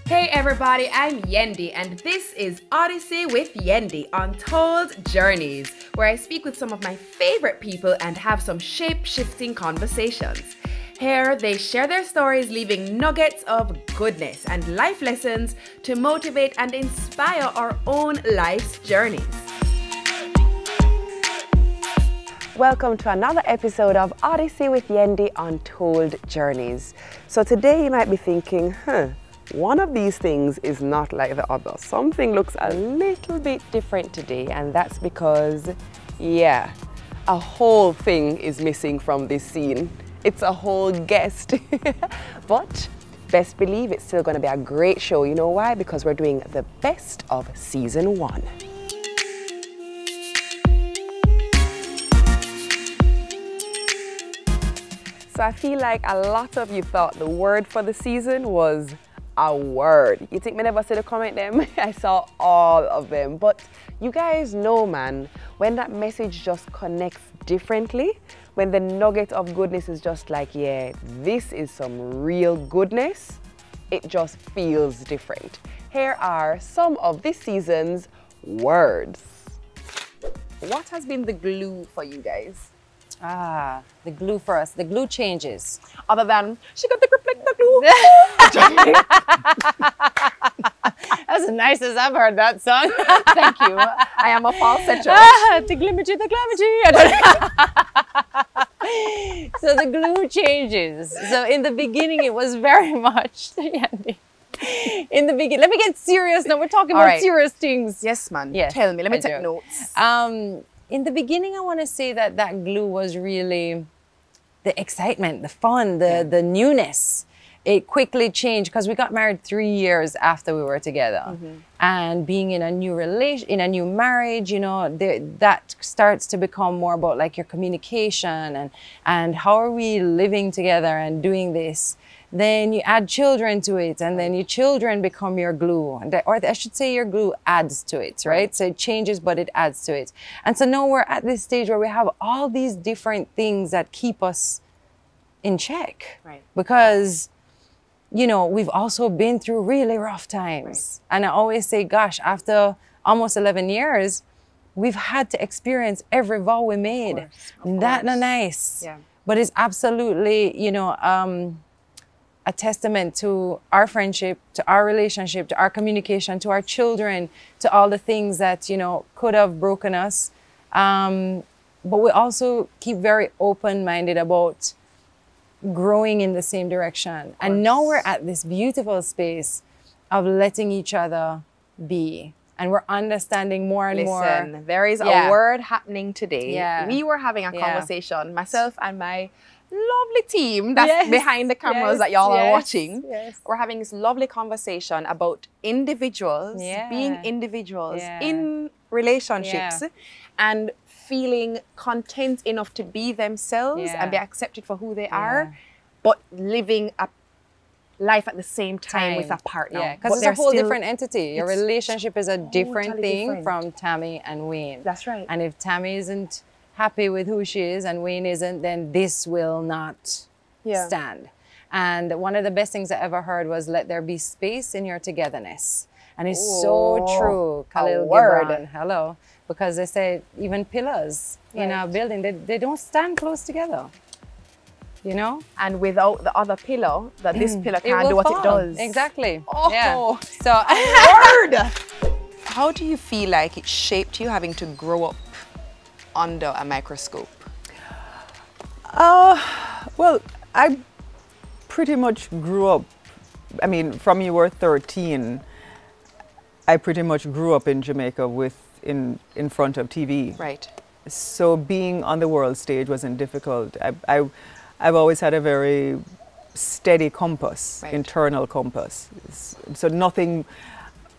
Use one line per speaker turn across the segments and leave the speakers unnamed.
Hey everybody, I'm Yendi and this is Odyssey with Yendi, Untold Journeys, where I speak with some of my favorite people and have some shape-shifting conversations. Here, they share their stories, leaving nuggets of goodness and life lessons to motivate and inspire our own life's journeys. Welcome to another episode of Odyssey with Yendi, Untold Journeys. So today you might be thinking, one of these things is not like the other. Something looks a little bit different today, and that's because, a whole thing is missing from this scene. It's a whole guest. But best believe it's still going to be a great show. You know why? Because we're doing the best of season 1. So I feel like a lot of you thought the word for the season was a word. You think me never see the comment them? I saw all of them. But you guys know, man, when that message just connects differently, when the nugget of goodness is just like, this is some real goodness, it just feels different. Here are some of this season's words. What has been the glue for you guys?
The glue for us. The glue changes.
Other than, she got the grip like the glue.
That's the nicest I've heard that song.
Thank you. I am a falsetto.
The glimmergy, the glammergy. So the glue changes. So in the beginning, it was very much, in the beginning, let me get serious now. We're talking about serious things.
Yes, man.
Yes,
Tell me. Let me take notes.
In the beginning, I want to say that that glue was really the excitement, the fun, the newness. It quickly changed because we got married 3 years after we were together. And being in a new in a new marriage, you know, that starts to become more about like your communication and how are we living together and doing this. Then you add children to it, and then your children become your glue. Or I should say your glue adds to it, right? So it changes, but it adds to it. And so now we're at this stage where we have all these different things that keep us in check. Right. Because, you know, we've also been through really rough times. Right. And I always say, gosh, after almost 11 years, we've had to experience every vow we made. Of course. That not nice. Yeah. But it's absolutely, you know, a testament to our friendship, to our relationship, to our communication, to our children, to all the things that, you know, could have broken us. But we also keep very open-minded about growing in the same direction. And now we're at this beautiful space of letting each other be. And we're understanding more and more.
Listen, there is a word happening today. We were having a conversation, myself and my lovely team that's behind the cameras that y'all are watching. We're having this lovely conversation about individuals, being individuals in relationships and feeling content enough to be themselves and be accepted for who they are, but living a life at the same time with a partner.
Yeah, because it's a whole different entity. Your relationship is a different thing from Tammy and Wayne.
That's right.
And if Tammy isn't happy with who she is and Wayne isn't, then this will not stand. And one of the best things I ever heard was, let there be space in your togetherness. And it's so true. Khalil Gibran, hello. Because they say even pillars in a building, they don't stand close together. You know?
And without the other pillar, that this pillar can't do what it does.
Exactly.
Oh,
yeah. So
word! How do you feel like it shaped you having to grow up under a microscope?
Well, I pretty much grew up, I mean, from you were 13, I pretty much grew up in Jamaica in front of TV.
Right.
So being on the world stage wasn't difficult. I've always had a very steady compass, internal compass. So nothing,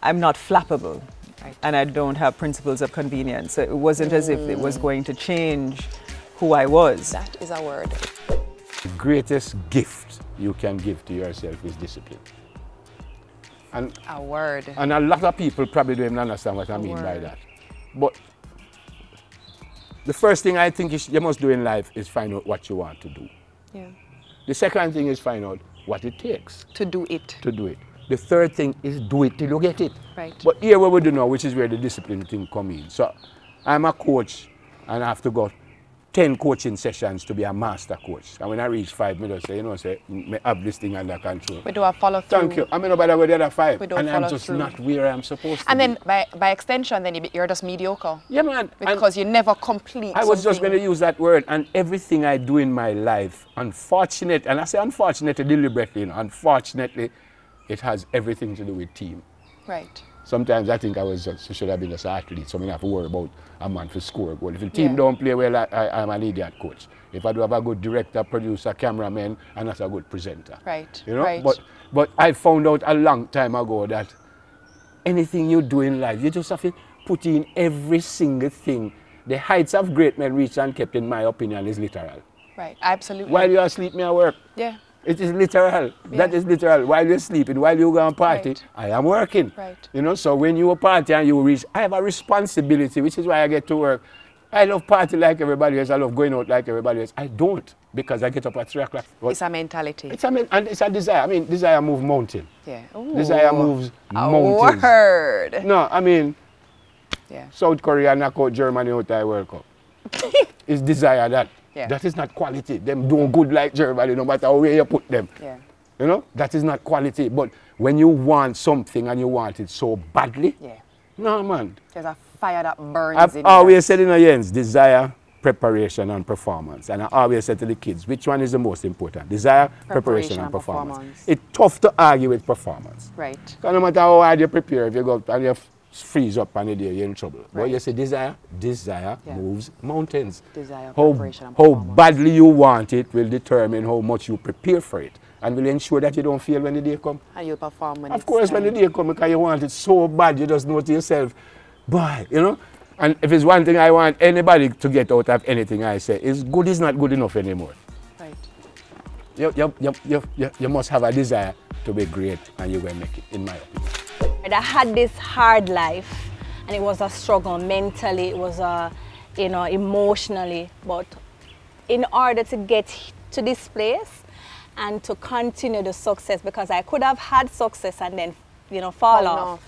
I'm not flappable. And I don't have principles of convenience. So it wasn't as if it was going to change who I was.
That is a word.
The greatest gift you can give to yourself is discipline. And
a word.
And a lot of people probably don't even understand what I mean by that. But the first thing I think you must do in life is find out what you want to do.
Yeah.
The second thing is find out what it takes
to do it.
To do it. The third thing is do it till you get it.
Right.
But here what we do now, which is where the discipline thing comes in. So I'm a coach and I have to go 10 coaching sessions to be a master coach. And when I reach 5 minutes, say, you know, say, me have this thing under control.
We do a follow through.
Thank you. I mean, nobody go the other 5.
We don't
and I'm
follow
just
through.
not where I'm supposed to
And
be.
then by extension, then you're just mediocre.
Yeah, man.
Because you never complete
I was just
something.
going to use that word, and everything I do in my life, unfortunately, and I say unfortunately deliberately, you know, unfortunately, it has everything to do with team.
Right.
Sometimes I think I should have been an athlete, so I don't have to worry about a man to score a goal. If the team don't play well, I'm an idiot coach. If I do have a good director, producer, cameraman, and that's a good presenter.
Right.
You know?
Right.
But I found out a long time ago that anything you do in life, you just have to put in every single thing. The heights of great men reached and kept, in my opinion, is literal.
Right. Absolutely.
While you're asleep, me I work.
Yeah.
It is literal.
Yeah.
That is literal. While you're sleeping, while you go and party,
Right.
I am working.
Right.
You know, so when you party and you reach, I have a responsibility, which is why I get to work. I love party like everybody else. I love going out like everybody else. I don't, because I get up at 3 o'clock.
It's a mentality.
And it's a desire. I mean, desire moves mountain.
Yeah.
Desire
Ooh.
moves
A
mountains.
word.
No, I mean,
Yeah.
South Korea knock out Germany out of the World Cup. It's desire that.
Yeah.
That is not quality. Them doing good like Germany, no matter where you put them.
Yeah.
You know, that is not quality. But when you want something and you want it so badly,
Yeah.
no, man.
There's a fire that burns
I've
in
always said in the Jens, desire, preparation, and performance. And I always say to the kids, which one is the most important? Desire, preparation, and performance. It's tough to argue with performance.
Right.
So no matter how hard you prepare, if you go and you freeze up on the day, you're in trouble. But
Right.
you say desire
Yeah.
moves mountains.
Desire,
How
preparation, and
how
performance.
badly you want it will determine how much you prepare for it. And will ensure that you don't fail when the day comes.
And you'll perform when
Of
it's
course, when the
time.
day comes, because you want it so bad, you just know to yourself, boy, you know. And if it's one thing I want anybody to get out of anything I say, is good is not good enough anymore.
Right.
You must have a desire to be great, and you will make it, in my opinion.
I had this hard life, and it was a struggle mentally, it was emotionally, but in order to get to this place and to continue the success, because I could have had success and then fall off.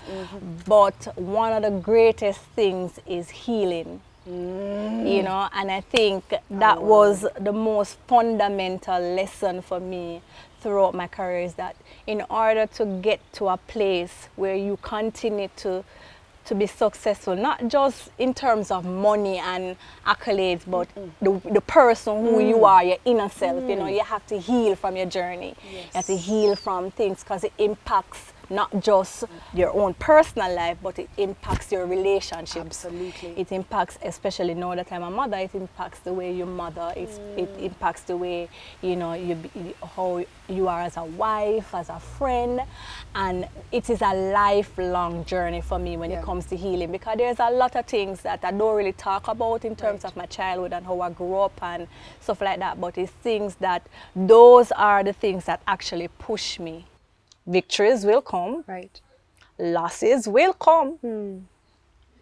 But one of the greatest things is healing. And I think that was the most fundamental lesson for me throughout my career, is that in order to get to a place where you continue to be successful, not just in terms of money and accolades, but the person who you are, your inner self, you have to heal from your journey. Yes. You have to heal from things, because it impacts not just your own personal life, but it impacts your relationships.
Absolutely.
It impacts, especially now that I'm a mother, it impacts the way you mother, it impacts the way, how you are as a wife, as a friend. And it is a lifelong journey for me when it comes to healing, because there's a lot of things that I don't really talk about in terms of my childhood and how I grew up and stuff like that, but it's things that, those are the things that actually push me. Victories will come.
Right.
Losses will come.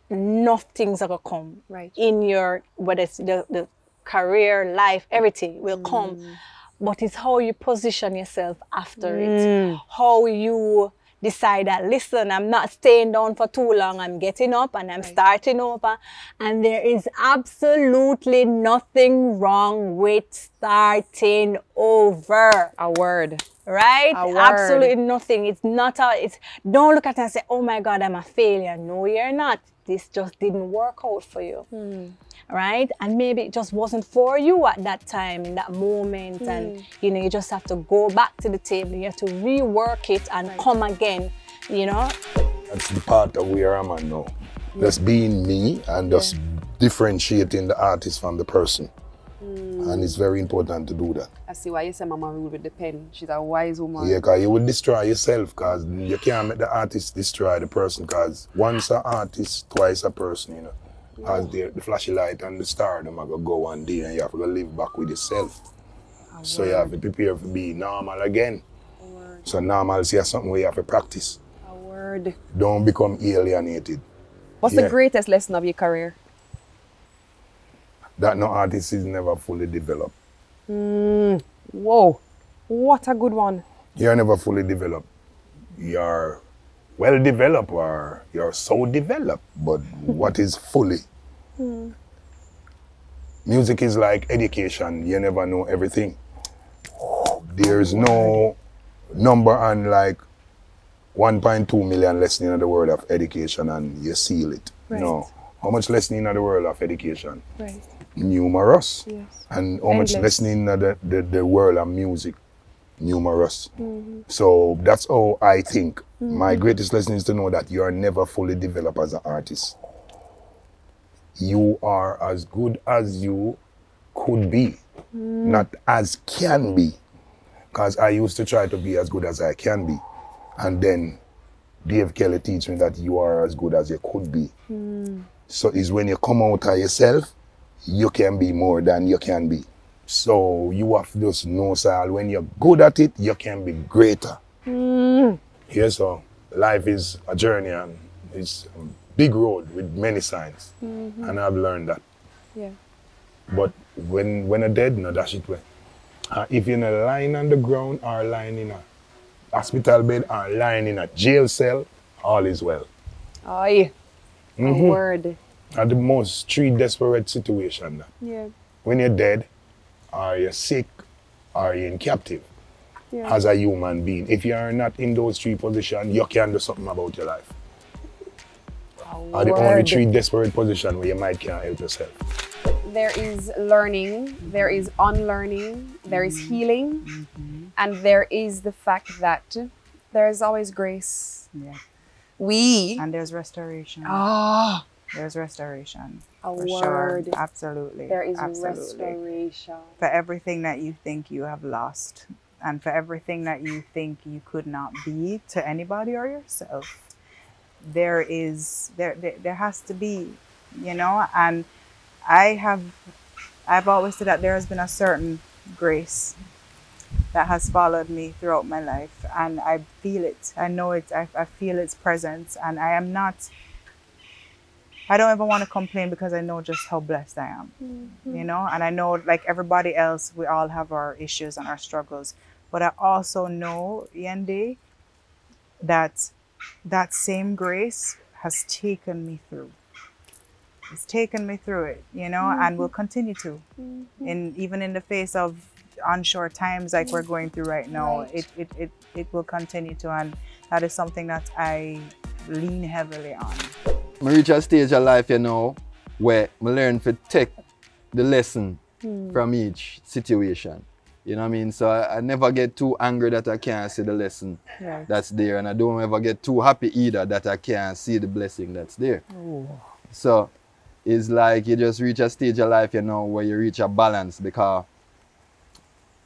Enough things are going to come.
Right.
In your, whether it's the career, life, everything will come. But it's how you position yourself after it. How you decide that, listen, I'm not staying down for too long. I'm getting up and I'm starting over. And there is absolutely nothing wrong with starting over.
A word.
Right?
A word.
Absolutely nothing. It's not don't look at it and say, oh my God, I'm a failure. No, you're not. This just didn't work out for you. Right? And maybe it just wasn't for you at that time, in that moment. And you just have to go back to the table. You have to rework it and come again,
That's the part of where I'm at now. Just being me and just differentiating the artist from the person. And it's very important to do that.
I see why you say Mama ruled with the pen. She's a wise woman.
Yeah, because you will destroy yourself, because you can't make the artist destroy the person, because once an artist, twice a person, As the flashy light and the star, them are going to go one day, and you have to live back with yourself. So you have to prepare to be normal again. So normalcy is something where you have to practice.
A word.
Don't become alienated.
What's the greatest lesson of your career?
That no artist is never fully developed.
Whoa, what a good one.
You're never fully developed. you're well developed or you're so developed, but what is fully? Music is like education. You never know everything. There's no number on like 1.2 million lessons in the world of education and you seal it.
Right.
No. How much lesson in the world of education?
Right.
Numerous.
Yes.
And how much
Endless.
lesson in the world of music? Numerous. So that's how I think. My greatest lesson is to know that you are never fully developed as an artist. You are as good as you could be, not as can be. Because I used to try to be as good as I can be. And then Dave Kelly teach me that you are as good as you could be. So it's when you come out of yourself, you can be more than you can be. So you have to just know, Sal, when you're good at it, you can be greater. Yeah, so life is a journey and it's a big road with many signs. And I've learned that.
Yeah.
But when you're dead, no, dash it way. If you're in a lying on the ground or lying in a hospital bed or lying in a jail cell, all is well.
Aye. A word.
At the most three desperate situation.
Yeah.
When you're dead, or you're sick, or you're in captive,
Yeah.
as a human being. If you're not in those three positions, you can do something about your life. Are the only three desperate positions where you might can't help yourself.
There is learning, there is unlearning, there is healing, and there is the fact that there is always grace.
Yeah. And there's restoration.
Ah,
There's restoration.
a
For
word.
sure. Absolutely.
There is
Absolutely.
restoration.
For everything that you think you have lost, and for everything that you think you could not be to anybody or yourself, there has to be, you know. And I've always said that there has been a certain grace that has followed me throughout my life, and I feel it. I know it. I feel its presence, and I don't ever want to complain because I know just how blessed I am, you know. And I know, like everybody else, we all have our issues and our struggles, but I also know, Yende, that that same grace has taken me through. It's taken me through it, you know, and will continue to, even in the face of unsure times like we're going through right now. It will continue to, and that is something that I lean heavily on.
I reach a stage of life, you know, where I learn to take the lesson from each situation. You know what I mean? So I never get too angry that I can't see the lesson that's there, and I don't ever get too happy either that I can't see the blessing that's there. So it's like you just reach a stage of life, you know, where you reach a balance, because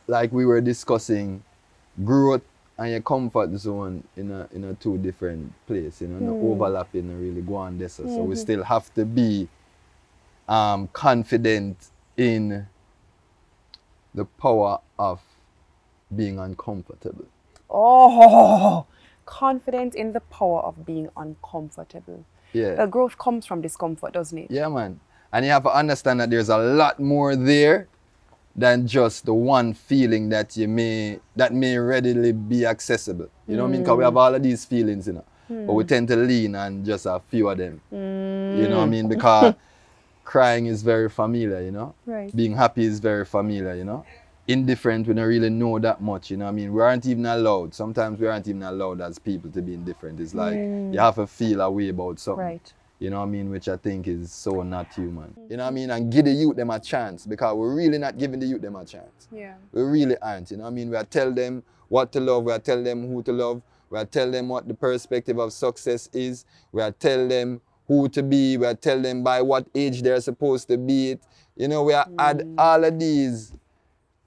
like we were discussing, growth and your comfort zone in a two different places, you know, no overlapping and really go on this. So we still have to be confident in the power of being uncomfortable.
Oh, confident in the power of being uncomfortable.
Yeah.
Growth comes from discomfort, doesn't it?
Yeah, man. And you have to understand that there's a lot more there than just the one feeling that may readily be accessible. You know what I mean? Because we have all of these feelings, you know. But we tend to lean on just a few of them. You know what I mean? Because crying is very familiar, you know.
Right.
Being happy is very familiar, you know. Indifferent, we don't really know that much, you know what I mean? We aren't even allowed. Sometimes we aren't even allowed as people to be indifferent. It's like you have to feel a way about something.
Right.
You know what I mean? Which I think is so not human. You know what I mean? And give the youth them a chance, because we're really not giving the youth them a chance.
Yeah.
We really aren't. You know what I mean? We are tell them what to love. We are tell them who to love. We are tell them what the perspective of success is. We are tell them who to be. We are tell them by what age they're supposed to be it. You know, we are add all of these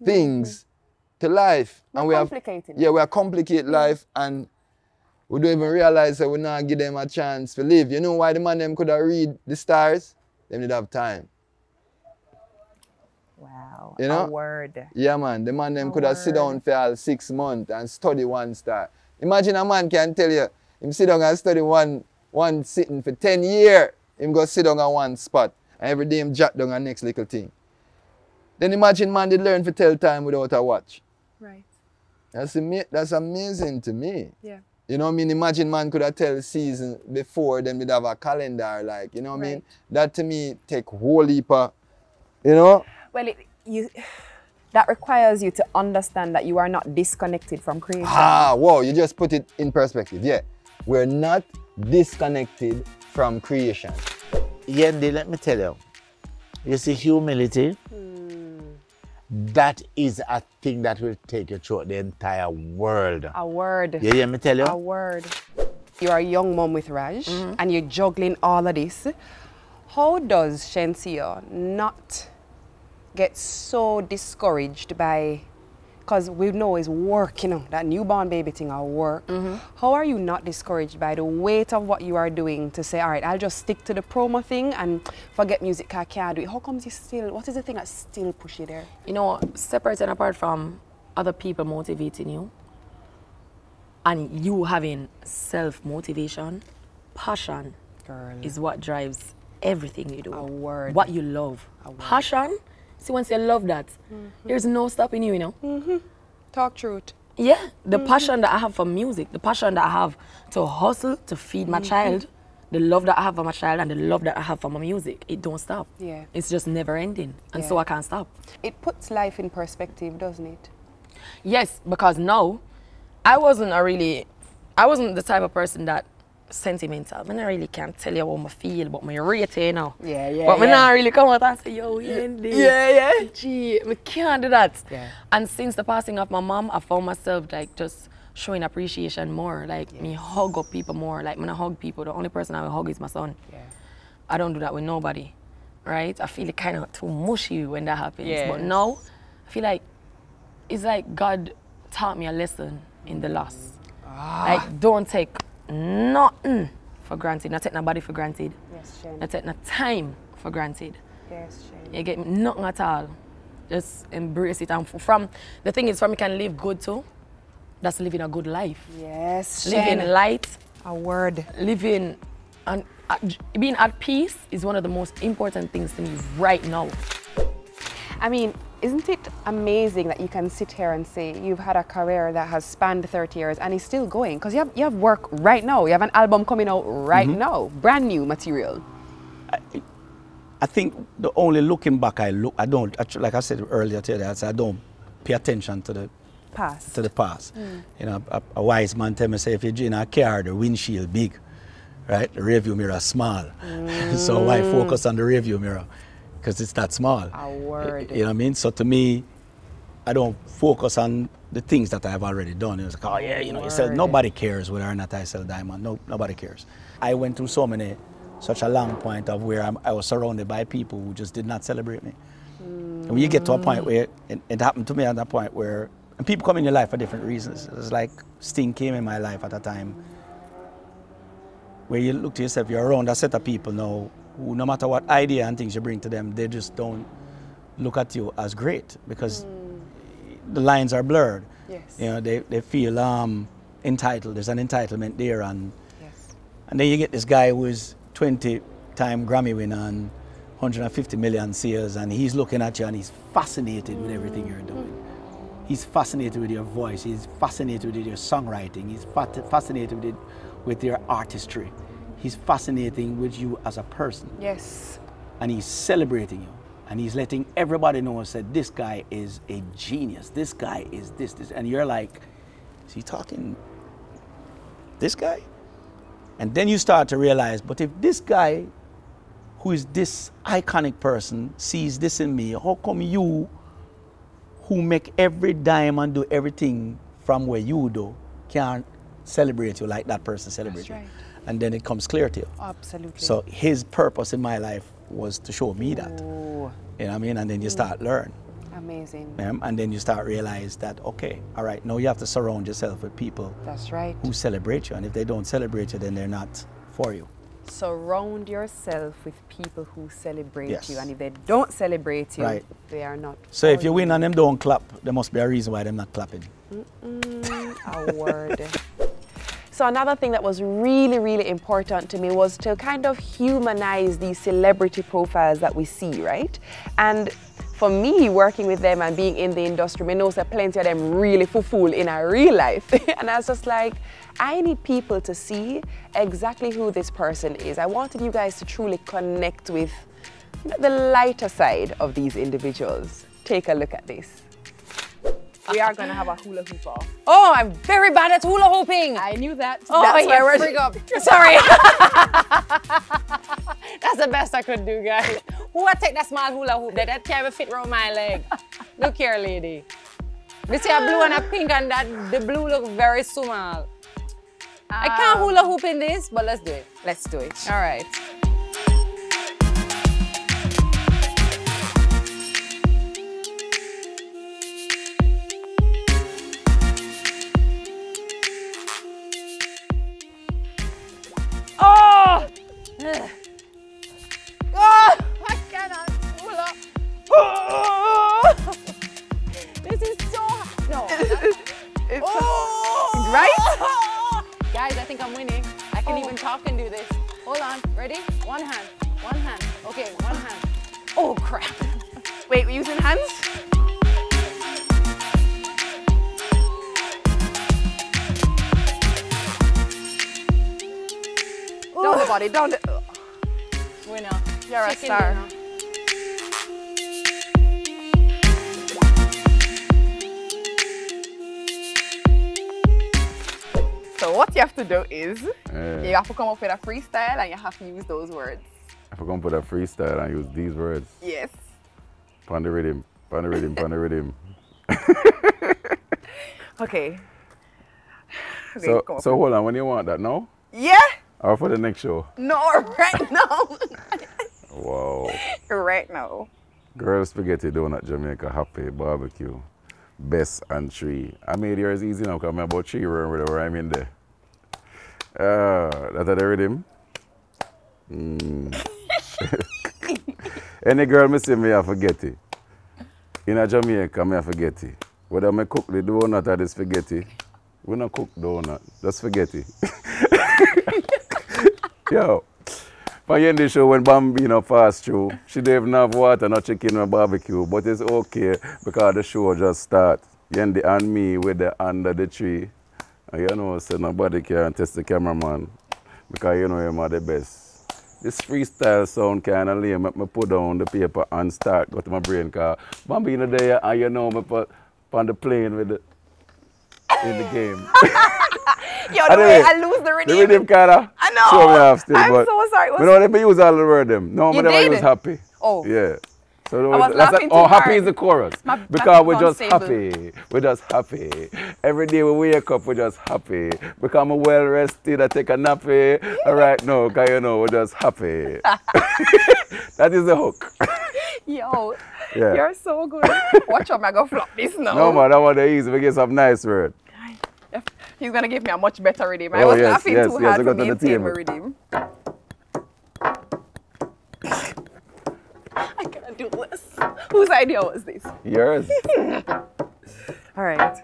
things to life. And we are complicate life, and we don't even realize that we not give them a chance to live. You know why the man them could have read the stars? They didn't have time.
Wow.
You know?
A word.
Yeah, man. The man them could have sit down for all 6 months and study one star. Imagine a man can tell you, him sit down and study one sitting for 10 years. Him go sit down on one spot, and every day him jot down a next little thing. Then imagine man did learn to tell time without a watch.
Right.
That's amazing to me.
Yeah.
You know what I mean? Imagine man could have tell season before, then we'd have a calendar, like, you know what I mean? That to me take whole heap of, you know?
Well, that requires you to understand that you are not disconnected from creation.
Ah, whoa, you just put it in perspective. Yeah, we're not disconnected from creation.
Yendi, let me tell you, you see humility, that is a thing that will take you through the entire world.
A word.
You hear me tell you?
A word. You're a young mom with Raj, and you're juggling all of this. How does Shenseea not get so discouraged by, because we know it's work, you know, that newborn baby thing at work. How are you not discouraged by the weight of what you are doing to say, all right, I'll just stick to the promo thing and forget music, 'cause I can't do it? How comes you still, what is the thing that still push you there?
You know, separate and apart from other people motivating you and you having self-motivation, passion is what drives everything you do.
A word.
What you love. Passion, see, once you love that, there's no stopping you, you know?
Talk truth.
Yeah, the passion that I have for music, the passion that I have to hustle, to feed my child, the love that I have for my child and the love that I have for my music, it don't stop.
Yeah.
It's just never ending, and so I can't stop.
It puts life in perspective, doesn't it?
Yes, because now, I wasn't the type of person that sentimental. I don't really can't tell you how I feel, but I rate you now.
Yeah.
But I not really come out and say, yo, Yendi. Yeah. Gee, I can't do that.
Yeah.
And since the passing of my mom, I found myself like just showing appreciation more. Like me hug up people more. Like when I hug people, the only person I will hug is my son.
Yeah.
I don't do that with nobody, right? I feel it kind of too mushy when that happens.
Yes.
But now, I feel like it's like God taught me a lesson in the loss. Like, don't take nothing for granted. Not take nobody for granted.
Yes, Shen.
Not take no time for granted.
Yes, Shen.
You get me? Nothing at all. Just embrace it. And from the thing is, from you can live good too. That's living a good life.
Yes,
Living
Shen.
light.
A word.
Living and being at peace is one of the most important things to me right now.
I mean, isn't it amazing that you can sit here and say you've had a career that has spanned 30 years and is still going? Because you have work right now. You have an album coming out right now, brand new material.
I think the only looking back I don't, actually, like I said earlier today, I don't pay attention to the
past.
You know, a wise man tell me, say, if you're in a car, the windshield big, right? The rearview mirror small. So why focus on the rearview mirror? Because it's that small.
A word.
You know what I mean? So to me, I don't focus on the things that I've already done. It's like, oh yeah, you know, you sell, nobody cares whether or not I sell diamond. No, nobody cares. I went through such a long point of where I was surrounded by people who just did not celebrate me. And when you get to a point where, it happened to me at that point where, and people come in your life for different reasons. It's like Sting came in my life at a time where you look to yourself, you're around a set of people now who, no matter what idea and things you bring to them, they just don't look at you as great because the lines are blurred.
Yes.
You know, they feel entitled. There's an entitlement there, and then you get this guy who is 20-time Grammy winner and 150 million sales, and he's looking at you and he's fascinated with everything you're doing. He's fascinated with your voice. He's fascinated with your songwriting. He's fascinated with your artistry. He's fascinating with you as a person.
Yes.
And he's celebrating you. And he's letting everybody know that this guy is a genius. This guy is this. And you're like, is he talking this guy? And then you start to realize, but if this guy, who is this iconic person, sees this in me, how come you, who make every dime and do everything from where you do, can't celebrate you like that person celebrates you?
Right.
And then it comes clear to you.
Absolutely.
So his purpose in my life was to show me that.
Ooh.
You know what I mean? And then you start learn.
Amazing.
And then you start realize that, okay, all right, now you have to surround yourself with people
That's right.
who celebrate you. And if they don't celebrate you, then they're not for you.
Surround yourself with people who celebrate
Yes.
you. And if they don't celebrate you,
Right.
they are not
So
for
if you win and them don't clap, there must be a reason why they're not clapping.
A word. So another thing that was really, really important to me was to kind of humanize these celebrity profiles that we see, right? And for me, working with them and being in the industry, I know that plenty of them really fool in a real life. And I was just like, I need people to see exactly who this person is. I wanted you guys to truly connect with the lighter side of these individuals. Take a look at this.
We are going to have a hula hoop off.
Oh, I'm very bad at hula hooping.
I knew that.
Oh,
That's why we're
freak up. Sorry. That's the best I could do, guys. Who would take that small hula hoop that can't even fit around my leg? Look here, lady. We see a blue and a pink, and the blue look very small. I can't hula hoop in this, but let's do it.
Let's do it.
All right.
Oh! Oh! I cannot hula. Oh! This is so hard. No.
Oh!
Right?
Guys, I think I'm winning. I can even talk and do this. Hold on. Ready? One hand. One hand. Okay, one hand. Oh, crap.
Wait, we're using hands? Down the body, down the...
Winner.
You're a
Chicken
star.
dinner.
So what you have to do is, you have to come up with a freestyle and you have to use those words.
If I'm going to put a freestyle and use these words.
Yes.
Pon the rhythm, pon the rhythm, pon the rhythm.
Okay.
So hold on, when you want that now?
Yeah?
Or for the next show?
No, right now.
Wow.
Right now.
Girl spaghetti donut Jamaica happy barbecue. Best and 3. I made yours easy now because I'm about 3 where I'm in there. That's the rhythm. Any girl me say me I forget it. In a Jamaica me I forget it. Whether I cook the donut or the spaghetti, we don't cook donut, just spaghetti. Yo, for you in the show when Bambino passed through, she didn't even have water, no chicken, no barbecue, but it's okay because the show just starts. Yendi and me with the under the tree. And you know, so nobody can test the cameraman because you know him are the best. This freestyle sound kind of lame, make me put down the paper and start go to my brain because Bambino there and you know me put on the plane with the in the game.
Yo, the way I lose the rhythm.
The rhythm kinda.
I know.
Show me off still,
I'm
but
so sorry.
I don't let me use all the word them. No, I never use happy.
Oh.
Yeah. So
I was laughing too
happy
hard.
is the chorus. Because we're just happy. We're just happy. Every day we wake up, we're just happy. Because I'm well rested, I take a nappy. All right, no, because you know, we're just happy. That is the hook.
Yo,
Yeah.
you're so good. Watch out, I'm going to flop this now.
No, man, that one is easy. We get some nice word.
He's going to give me a much better rhythm. I
Oh,
was
yes,
laughing
yes,
too
yes,
hard
we
to
got to the
maintain my
table.
rhythm. I can't do this. Whose idea was this?
Yours.
All right.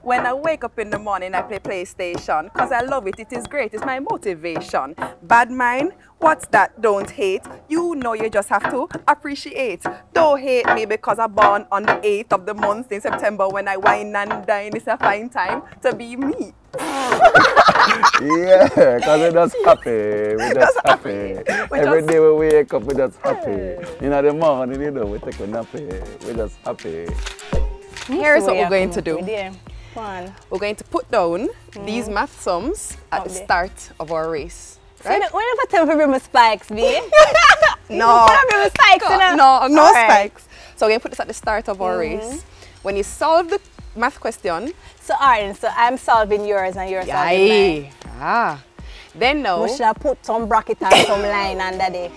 When I wake up in the morning, I play PlayStation, cause I love it, it is great, it's my motivation. Bad mind, what's that? Don't hate. You know you just have to appreciate. Don't hate me because I'm born on the 8th of the month in September when I wine and dine. It's a fine time to be me.
Yeah, because we're just happy. We're just happy. Every day we wake up, we're just happy. You know, the morning, you know, we take a nappy. We're just happy.
Here's what we're going to do.
Fun.
We're going to put down these math sums at the start of our race.
Right? So we never tell me bring my spikes, babe.
No.
Bring my spikes,
no spikes. So we're going to put this at the start of our race. When you solve the math question.
So Arden, so I'm solving yours and you're solving mine.
Ah. Then now.
We should have put some bracket and some line under there.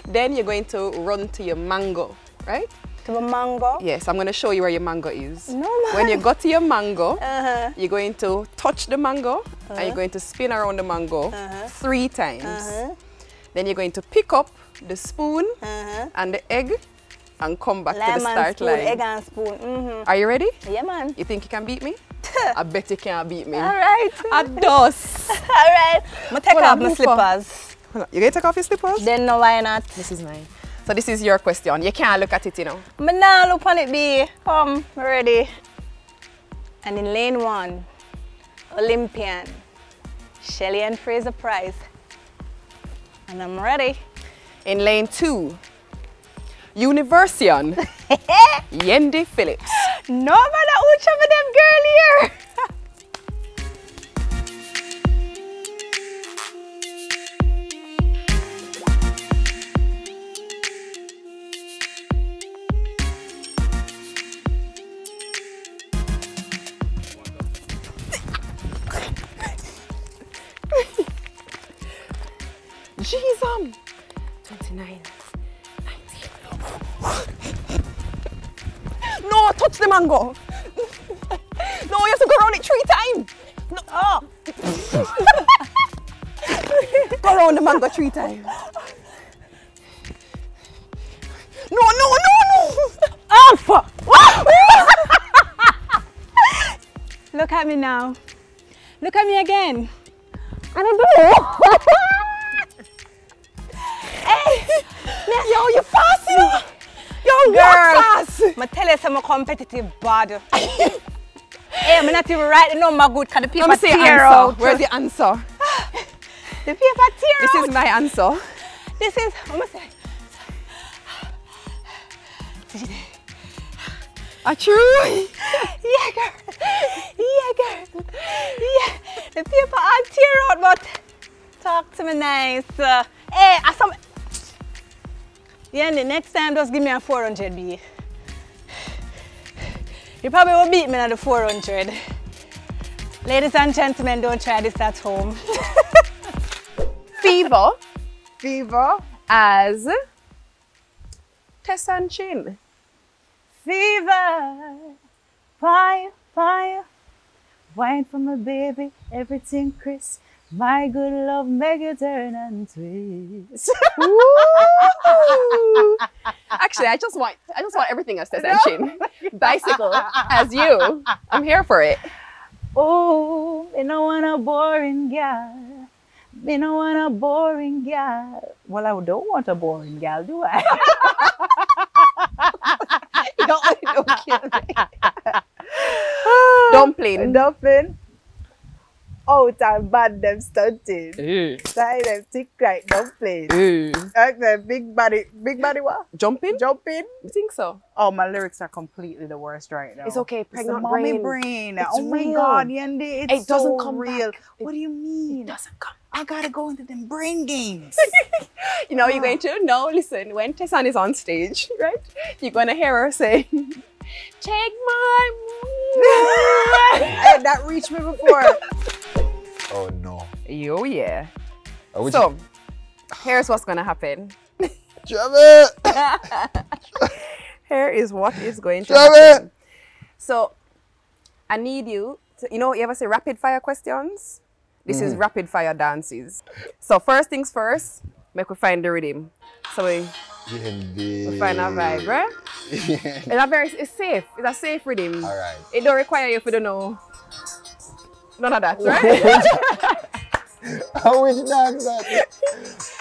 Then you're going to run to your mango, right?
To a mango?
Yes, I'm going to show you where your mango is.
No, man.
When you go to your mango, you're going to touch the mango and you're going to spin around the mango 3 times. Then you're going to pick up the spoon and the egg and come back to the
Lemon
start
spoon,
line.
egg and spoon.
Are you ready?
Yeah, man.
You think you can beat me? I bet you can't beat me.
All right.
At dust.
All right. I'm going to take
Hold
off
on,
my
move
slippers.
Hold on. You gonna take off your slippers?
Then no, why not?
This is mine. So this is your question. You can't look at it, you know.
But now look on it, B. Come, ready. And in lane 1, Olympian, Shelly and Fraser Price. And I'm ready.
In lane 2, Universian, Yendi Phillips.
No matter which of them girl here.
Jeez, 29, 19. No, touch the mango. No, you have to go around it 3 times. No. Oh. Go around the mango 3 times. No.
Oh, fuck. Look at me now. Look at me again. I don't know. Hey,
yo, you fast, you know? Yo,
girl,
fast.
I tell you some competitive body. Hey, I'm not even writing no my good because the paper
Let me see
tear
answer.
out.
Where's the answer?
The paper tear
This
out.
is my answer.
This is, I'm going to say.
A true?
Yeah, girl. Yeah, girl. Yeah. The paper all tear out, but talk to me nice. Hey, yeah, the next time just give me a 400 B. You probably will beat me at the 400. Ladies and gentlemen, don't try this at home.
Fever
Fever.
as Tessa and Chin.
Fever. Fire, fire. Wine for my baby, everything crisp. My good love make you turn and twist.
Actually, I just want everything as Tessa and Chin. Bicycle as you. I'm here for it.
Oh, me no want a boring girl. Me no want a boring girl. Well, I don't want a boring girl, do I?
Don't kill me. Dumpling.
Dumpling. Out and bad them stunting. Tie them thick like dumpling. Like the big body what?
Jumping?
Jumping?
You think so?
Oh, my lyrics are completely the worst right now.
It's okay, pregnant
it's the mommy
brain.
brain.
It's
oh my
real.
God, Yendi, it's
It doesn't
so
come
real.
back.
What do you mean?
It doesn't come.
I gotta go into them brain games.
You know, you're going to know, listen, when Tessan is on stage, right? You're going to hear her say, take my
Hey, that reached me before.
Oh no.
Oh, yeah.
Which-
So, here's what's going to happen.
Javi!
Here is what is going to
Javi!
happen. So, I need you to, you know, you ever say rapid fire questions? This is rapid fire dances. So, first things first, make we find the rhythm. So, we find our vibe, right? It's safe. It's a safe rhythm.
All right.
It don't require you to know none of that, right?
How which dance that?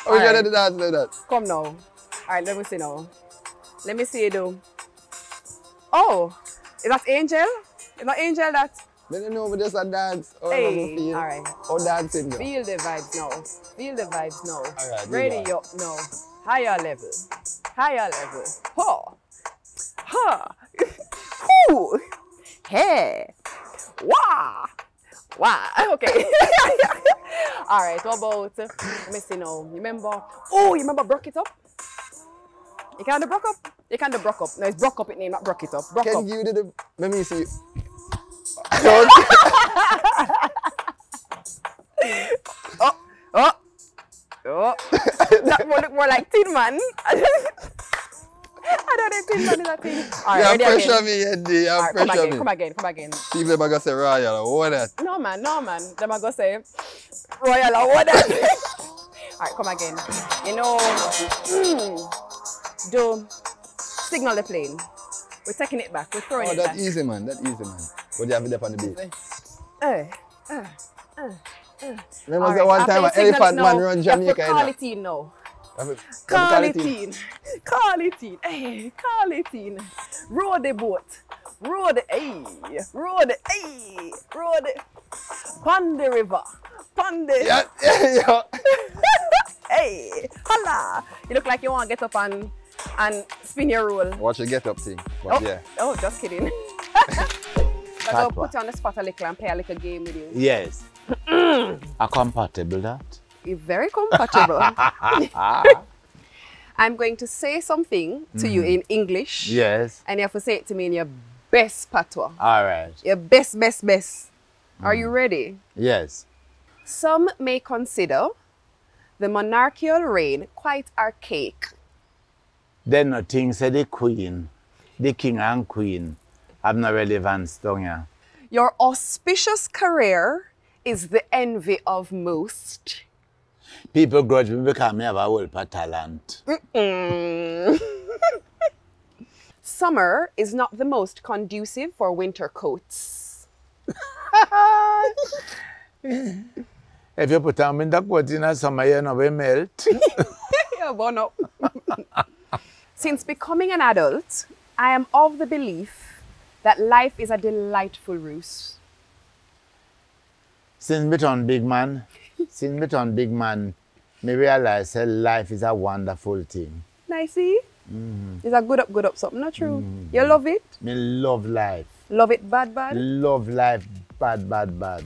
Which one of the dance like that?
Come now. All right, let me see now. Let me see you do. Oh, is that Angel? Is that Angel that?
I don't know, but just a dance. Oh,
Hey,
feel.
all right.
Oh, dancing. Girl.
Feel the vibes now. Feel the vibes now.
All right, do
Ready
that.
up now. Higher level. Higher level. Ha. Ha. Hoo. Hey. Wah. Wah. Okay. All right. What about, let me see now. Remember, oh, you remember Brock It Up? You can't do Brock Up? You can't do Brock Up. No, it's Brock Up it name, not Brock It Up. Brock Up.
Can you do the, let me see.
Oh. That one look more like Tin Man. I don't know if Tin Man is a thing. All right,
You
ready
pressure
again.
me, Eddie. You
All right,
pressure me.
come again.
People are going to say Royal. What that?
No man. Them are gonna say Royal or what that? All right, come again. You know, do Signal the plane. We're taking it back. We're throwing
Oh,
it
that
back.
easy, man. That easy, man. What do you have it up on the beach? Remember that one time an elephant man run Jamaica?
Call it in now. Call it in. Call it in. Hey, call it in. Row the boat. Row the, hey. Row the, hey. Row the. Pond the river. Pond the.
Yeah.
Hey, holla. You look like you want to get up and spin your roll.
Watch your get up thing. But yeah.
Oh, just kidding. I'll put you on the spot a little and play a little game with you.
Yes. Are compatible that?
You're very compatible. I'm going to say something to you in English.
Yes.
And you have to say it to me in your best patois.
All right.
Your best. Are you ready?
Yes.
Some may consider the monarchical reign quite archaic.
Then nothing say the queen, the king and queen have no relevance down here.
Your auspicious career is the envy of most.
People grudge me because I have a whole lot of talent.
Summer is not the most conducive for winter coats.
If you put a winter coat in the summer, you know we melt.
Yeah, but no. Since becoming an adult, I am of the belief that life is a delightful ruse.
Since me turn big man, me realize that life is a wonderful thing.
Nicey? It's a good up something, not true? You love it?
Me love life.
Love it bad?
Love life bad.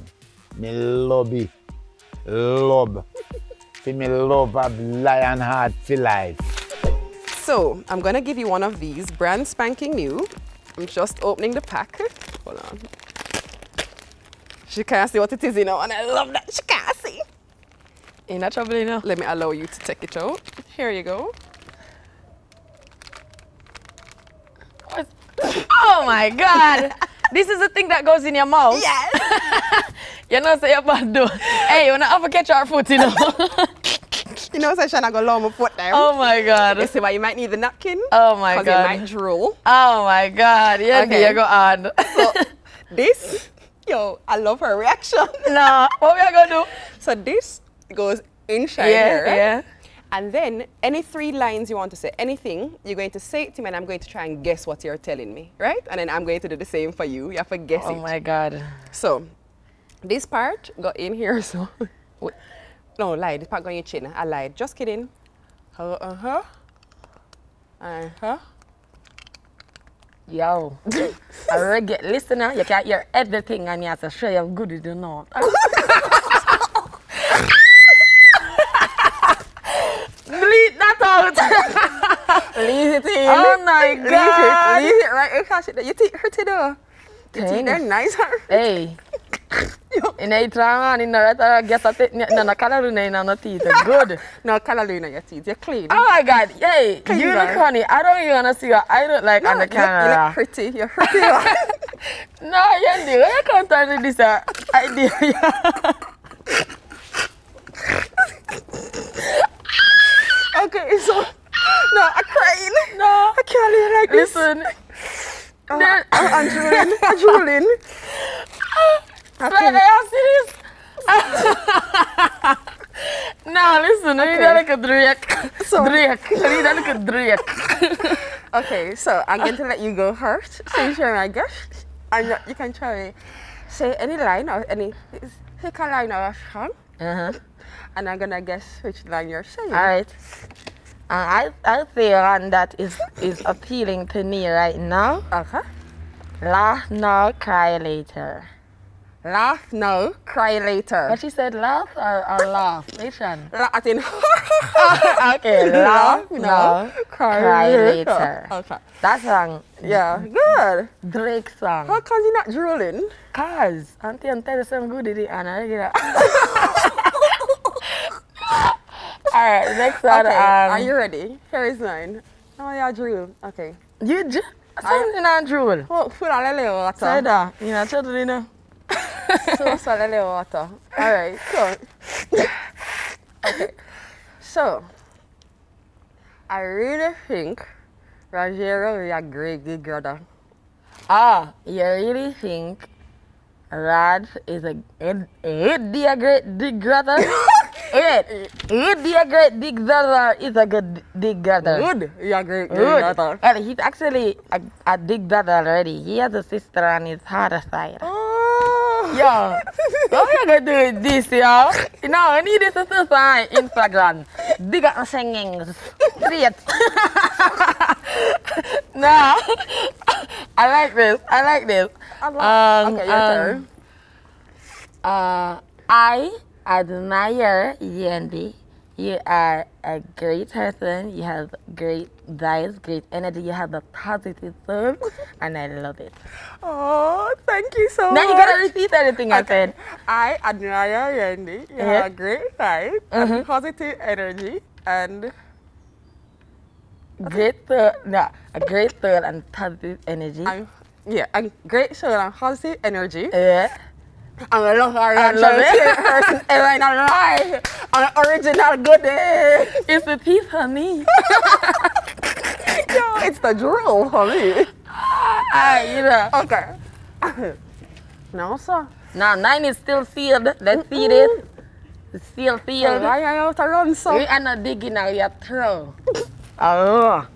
Me love it. Love. For me love a lion heart for life.
So, I'm gonna give you one of these, brand spanking new. I'm just opening the pack. Hold on. She can't see what it is, you know, and I love that she can't see.
Ain't that trouble, you know?
Let me allow you to take it out. Here you go.
Oh my God! This is the thing that goes in your mouth?
Yes!
You know, say you're bad though. Hey, you wanna have to catch our foot, you know?
You know, so Shana go long my foot down.
Oh my God.
You see why you might need the napkin?
Oh my God.
Because you might drool.
Oh my God. Yeah, okay. You go on.
So, this, yo, I love her reaction.
No, what we are gonna do?
So this goes inside here.
Yeah.
And then any 3 lines you want to say, anything, you're going to say it to me and I'm going to try and guess what you're telling me, right? And then I'm going to do the same for you. You have to guess it.
Oh my God.
So, this part got in here, so. No, lie. This part got in your chin. I lied. Just kidding.
Yo, a reggae listener, you can hear everything and you have to show you how good it is not. Bleed that out.
Leave it in.
Oh my God.
Leave it right across it. You take her to the. You think they're nice, huh?
Hey. In a trauma, in a get a teeth, no color in no teeth. Good.
No color in your teeth. You're clean.
Oh my God. Hey, you look funny. I don't even want to see what I look like on the camera.
You look pretty. You're pretty.
No, Yendi, where you can't turn this idea?
Okay, so no, I'm crying.
No,
I can't live like this.
Listen.
I'm drooling.
Like, I see this. No, listen, I need like a Drake.
Okay, so I'm going to let you go first. Since you're my guest, and you can try say any line or any pick a line or a song. And I'm gonna guess which line you're saying.
All right. I say one that is appealing to me right now.
Okay.
Laugh now, cry later.
Laugh now, cry later.
But she said laugh or laugh? Which one?
As in,
okay, laugh now, cry later.
Okay.
That song.
Yeah, good.
Drake song.
How come you not drooling?
Cause Auntie and tell you some good in it and I get it. Alright, next one.
Okay, are you ready? Here is mine. Oh yeah, drool. Okay.
You drool? Something on drool.
Oh, full of lele water.
Say that. You know, children, you know.
So lele water. Alright, so. Okay. So, I really think
Rogero, you're a great big brother. Ah, you really think Raj is a great big brother? Wait, would be a great big brother is a good big brother.
Good. You're a great brother.
Well, he's actually a big brother already. He has a sister on his father's side.
Oh.
Yo, what are you gonna do with this, yo? You know, I need this sister on Instagram. Big up my singing. Straight. No. I like this. I like this.
Okay, your turn.
I admire Yendi. You are a great person. You have great vibes, great energy. You have a positive soul, and I love it.
Oh, thank you so much.
Now you gotta repeat everything I said.
I admire Yendi. You have a great vibe and positive energy and
great soul. No, a great soul and positive energy.
And great soul and positive energy.
Yeah.
I'm a love person ever in our life. I'm an original goodie.
It's the tea for me.
Yo, it's the drool for me.
You know.
Okay. No, sir.
Now, 9 is still sealed. Let's see it. It's still sealed.
Why are you out to run, sir?
We are not digging out your throat. Oh.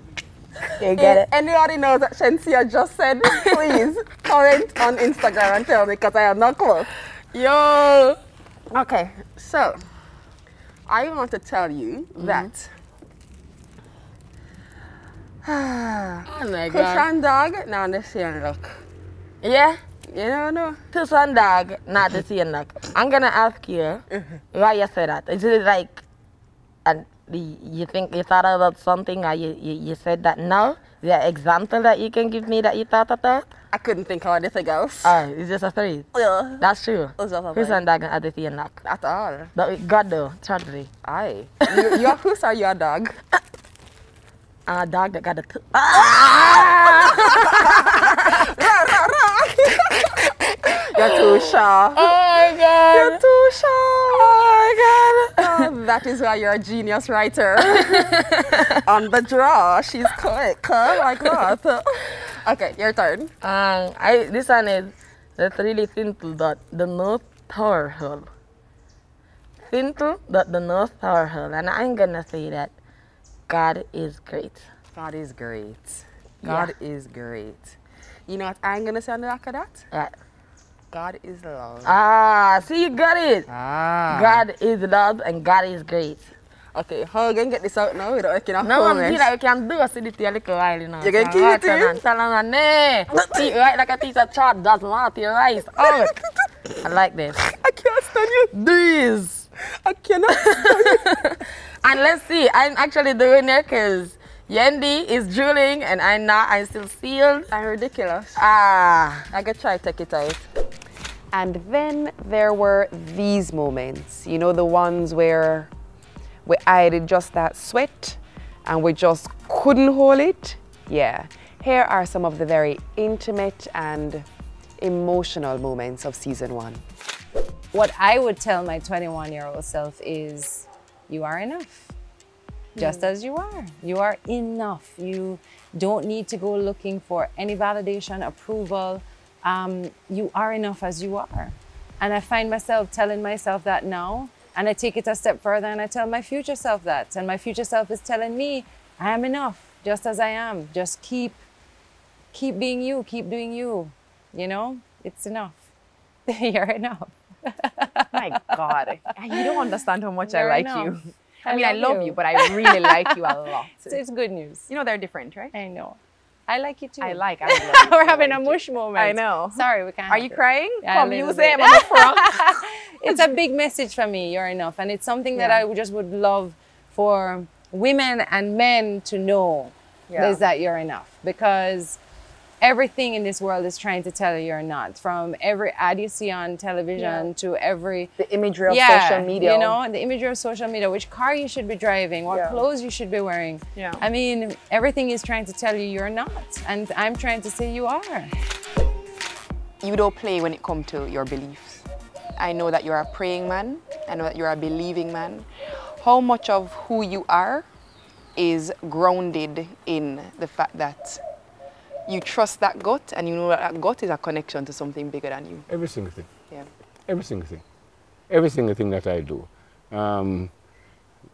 You get it?
Anybody knows that Shensia just said, please comment on Instagram and tell me because I have no clue.
Yo.
Okay, so I want to tell you that
oh my God.
Cushion dog, now the same look.
Yeah?
You don't know?
Cushion dog, not the same look. I'm gonna ask you why you say that. Is it like, you think you thought about something or you said that no? Is there an example that you can give me that you thought about?
I couldn't think of anything else.
It's just a phrase.
Yeah.
That's true.
It's just a
Who's
phrase.
on dog at the same look?
At all.
But with God though, tragedy.
Aye. You're who's or your dog?
A dog that got a
You're too shy.
Oh my God.
You're too shy.
Oh my God.
That is why you're a genius writer. On the draw, she's quick, like that. Okay, your turn.
This one is, that's really simple, but the North Tower Hill. Simple, but the North Tower Hill. And I'm gonna say that God is great.
God is great. God is great. You know what I'm gonna say on the back of that?
Yeah.
God is love.
See, you got it. God is love and God is great.
Okay, how can get this out now without making a
no
comment?
one feel like we can do a city a little while, you know.
You can keep it in?
Tell them, nah. Right like a teacher chart does not your eyes out. I like this.
I can't stand you.
This.
I cannot stand you.
And let's see, I'm actually doing it because Yendi is drooling and I'm not. I'm still sealed.
I'm ridiculous.
I
could try to take it out.
And then there were these moments, you know, the ones where I did just that sweat and we just couldn't hold it. Yeah, here are some of the very intimate and emotional moments of season 1.
What I would tell my 21-year-old self is, you are enough. Just as you are. You are enough. You don't need to go looking for any validation, approval. You are enough as you are. And I find myself telling myself that now, and I take it a step further and I tell my future self that. And my future self is telling me, I am enough, just as I am. Just keep being you, keep doing you. You know, it's enough. You're enough.
My God, you don't understand how much
You're
I like
enough.
you. I mean, I love you, but I really like you a lot.
It's good news.
You know they're different, right?
I know. I like you too.
I love you.
We're having a mush moment.
I know.
Sorry, we can't.
Are you crying?
Yeah,
Come
a little
use
bit.
it, I'm front.
It's a big message for me. You're enough, and it's something that I just would love for women and men to know. Is that you're enough, because everything in this world is trying to tell you you're not. From every ad you see on television to every
the imagery of social media.
You know, the imagery of social media, which car you should be driving, what clothes you should be wearing.
Yeah.
I mean, everything is trying to tell you you're not. And I'm trying to say you are.
You don't play when it comes to your beliefs. I know that you're a praying man. I know that you're a believing man. How much of who you are is grounded in the fact that you trust that gut and you know that gut is a connection to something bigger than you.
Every single thing.
Yeah.
Every single thing. Every single thing that I do.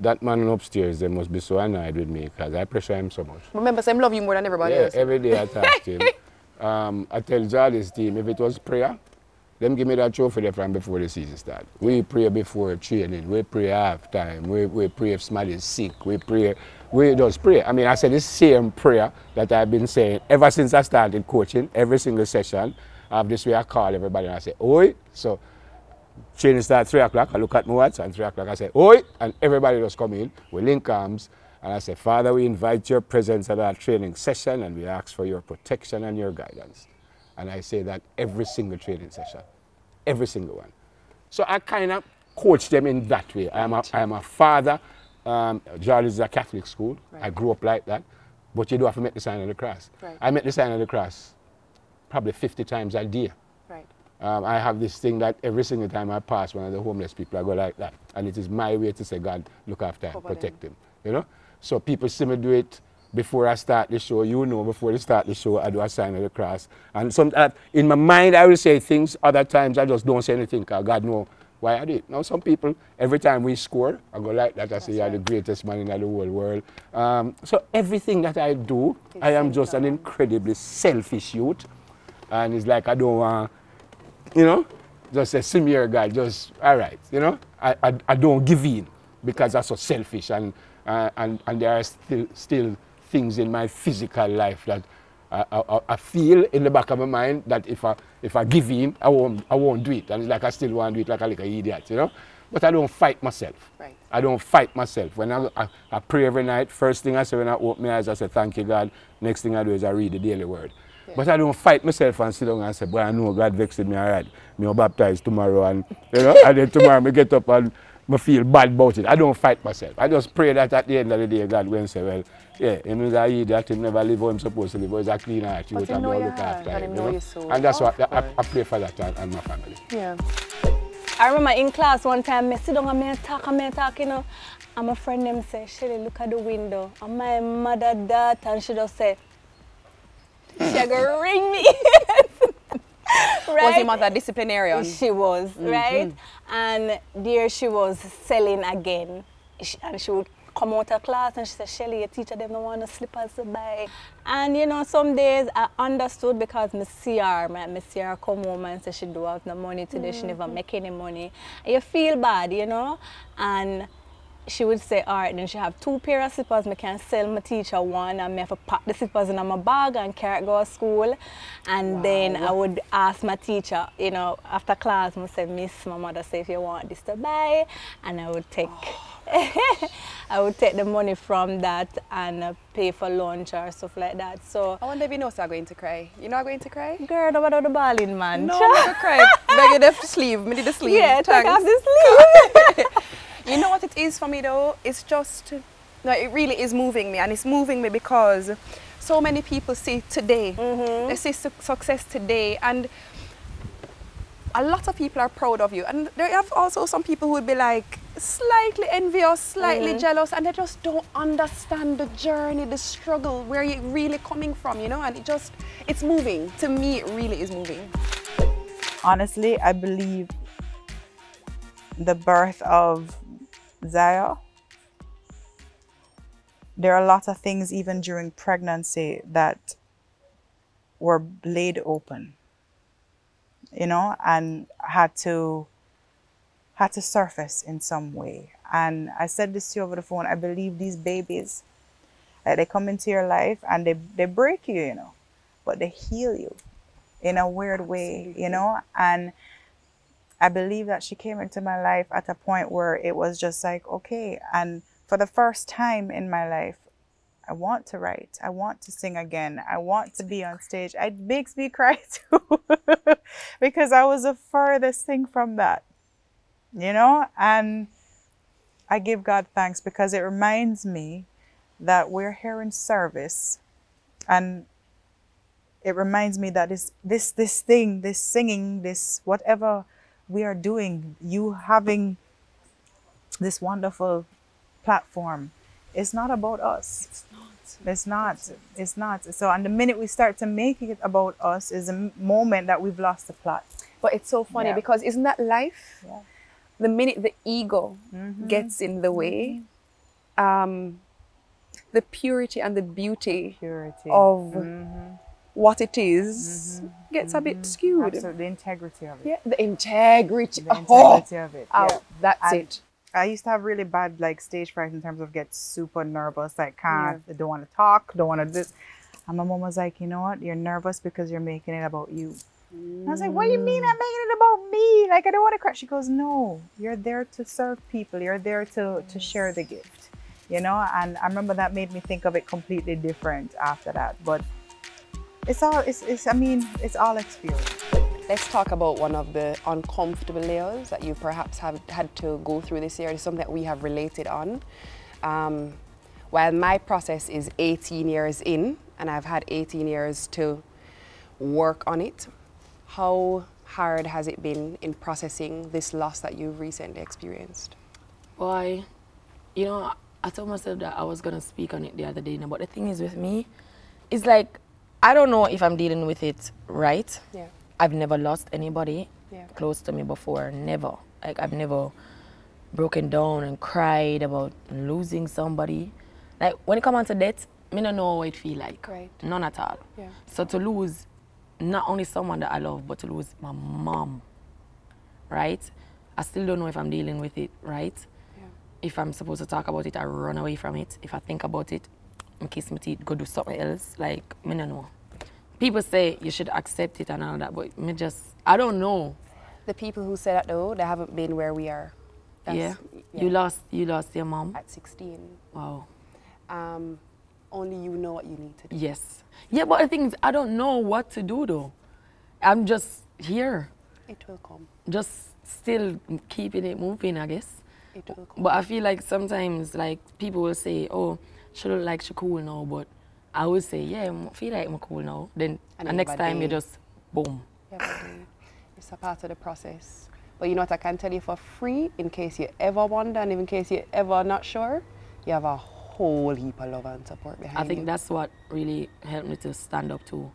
That man upstairs, they must be so annoyed with me because I pressure him so much.
Remember, I love you more than everybody else.
Every day I talk to him. I tell Charlie's team, if it was prayer, them give me that trophy there from before the season starts. We pray before training, we pray half time, we pray if somebody is sick, we just pray. I mean, I said the same prayer that I've been saying ever since I started coaching, every single session. I have this way I call everybody and I say, oi. So training starts 3 o'clock, I look at my watch and 3 o'clock I say, oi, and everybody just come in, we link arms, and I say, Father, we invite your presence at our training session and we ask for your protection and your guidance. And I say that every single training session, every single one. So I kind of coach them in that way. I am a father. Jarlath is a Catholic school. Right. I grew up like that. But you do have to make the sign of the cross. Right. I make the sign of the cross probably 50 times a day. Right. I have this thing that every single time I pass one of the homeless people, I go like that. And it is my way to say, God, look after him, protect him. You know? So people see me do it before I start the show. You know, before they start the show, I do a sign of the cross. And in my mind, I will say things. Other times, I just don't say anything because God knows why I do it. Now, some people, every time we score, I go like that. I say, you're the greatest man in the whole world. So everything that I do, I am just an incredibly selfish youth. And it's like I don't want, you know, just a similar guy, just, all right, you know. I don't give in because I'm so selfish. And there are still things in my physical life that I feel in the back of my mind that if I give in, I won't do it. And it's like I still want to do it like a little idiot, you know. But I don't fight myself. Right. I don't fight myself. When I pray every night, first thing I say when I open my eyes, I say, thank you, God. Next thing I do is I read the daily word. Yeah. But I don't fight myself and sit down and say, boy, I know God vexed me, all right. Me will baptize tomorrow and, you know, and then tomorrow I get up and I feel bad about it. I don't fight myself. I just pray that at the end of the day, God will say, well, yeah, him is a idiot, he never live how he's supposed to live, but he's a clean heart, you would have to look after him, you know? And that's what I pray for that and my family.
Yeah. I remember in class one time, I sit down and I talk, you know, and my friend them say, Shelly, look at the window. And my mother that, and she just say, she's gonna ring me. Right?
Was your mother a disciplinarian?
She was, right? And there she was selling again. And she would come out of class and she said, Shelly, your teacher them don't want the slippers to buy. And you know, some days I understood because I see her come home and say she do have no money today, she never make any money. And you feel bad, you know? And she would say, all right, then she have 2 pairs of slippers, I can sell my teacher one, and I have to pack the slippers in my bag and carry it go to school. And then I would ask my teacher, you know, after class, I say, Miss, my mother say if you want this to buy, and I would take I would take the money from that and pay for lunch or stuff like that. So
I wonder if you know so I'm going to cry. You know I'm going to cry?
Girl, no matter the balling, man.
No, I'm going to cry. Beg you the sleeve. Me need the sleeve.
Yeah,
thanks.
take off the sleeve.
You know what it is for me though? It's just, no, it really is moving me, and it's moving me because so many people see today, they see success today, and a lot of people are proud of you. And there are also some people who would be like slightly envious, slightly jealous, and they just don't understand the journey, the struggle, where you're really coming from, you know, and it's moving. To me, it really is moving.
Honestly, I believe the birth of Zaya, there are a lot of things even during pregnancy that were laid open, you know, and had to surface in some way. And I said this to you over the phone, I believe these babies, they come into your life and they break you, you know, but they heal you in a weird way, you know. And I believe that she came into my life at a point where it was just like, okay. And for the first time in my life, I want to write. I want to sing again. I want to be on stage. It makes me cry too because I was the furthest thing from that, you know. And I give God thanks because it reminds me that we're here in service, and it reminds me that this thing, this singing, this whatever we are doing, you having this wonderful platform, it's not about us. It's not. So, and the minute we start to make it about us is a moment that we've lost the plot.
But it's so funny because isn't that life?
Yeah.
The minute the ego gets in the way, the purity and the beauty of what it is gets a bit skewed.
Absolutely, the integrity of it.
Yeah, the integrity.
The integrity of it.
Oh,
Yeah.
that's
And
it.
I used to have really bad like stage fright in terms of get super nervous, like can't, don't want to talk, don't want to do this. And my mom was like, you know what, you're nervous because you're making it about you. And I was like, what do you mean I'm making it about me? Like, I don't want to cry. She goes, no, you're there to serve people. You're there to share the gift, you know? And I remember that made me think of it completely different after that. But it's all experience.
Let's talk about one of the uncomfortable layers that you perhaps have had to go through this year. It's something that we have related on. While my process is 18 years in, and I've had 18 years to work on it, how hard has it been in processing this loss that you've recently experienced?
Boy, you know, I told myself that I was going to speak on it the other day, but the thing is with me, it's like, I don't know if I'm dealing with it right.
Yeah.
I've never lost anybody close to me before, never. Like, I've never broken down and cried about losing somebody. Like, when it comes on to death, I don't know what it feel like.
Right.
None at all.
Yeah.
So to lose not only someone that I love, but to lose my mom, right? I still don't know if I'm dealing with it right. Yeah. If I'm supposed to talk about it, I run away from it. If I think about it, I kiss my teeth, go do something else. Like, I don't know. People say you should accept it and all that, but I don't know.
The people who say that though, they haven't been where we are.
Yeah. You lost your mom?
At 16.
Wow.
Only you know what you need to do.
Yes. Yeah, but the thing is, I don't know what to do though. I'm just here.
It will come.
Just still keeping it moving, I guess.
It will come.
But I feel like sometimes, like, people will say, oh, she look like she cool now, but I would say, yeah, I feel like I'm cool now. Then the next time you just, boom.
Yeah, but it's a part of the process. But you know what I can tell you for free, in case you ever wonder and in case you're ever not sure, you have a whole heap of love and support behind you.
I think that's what really helped me to stand up to.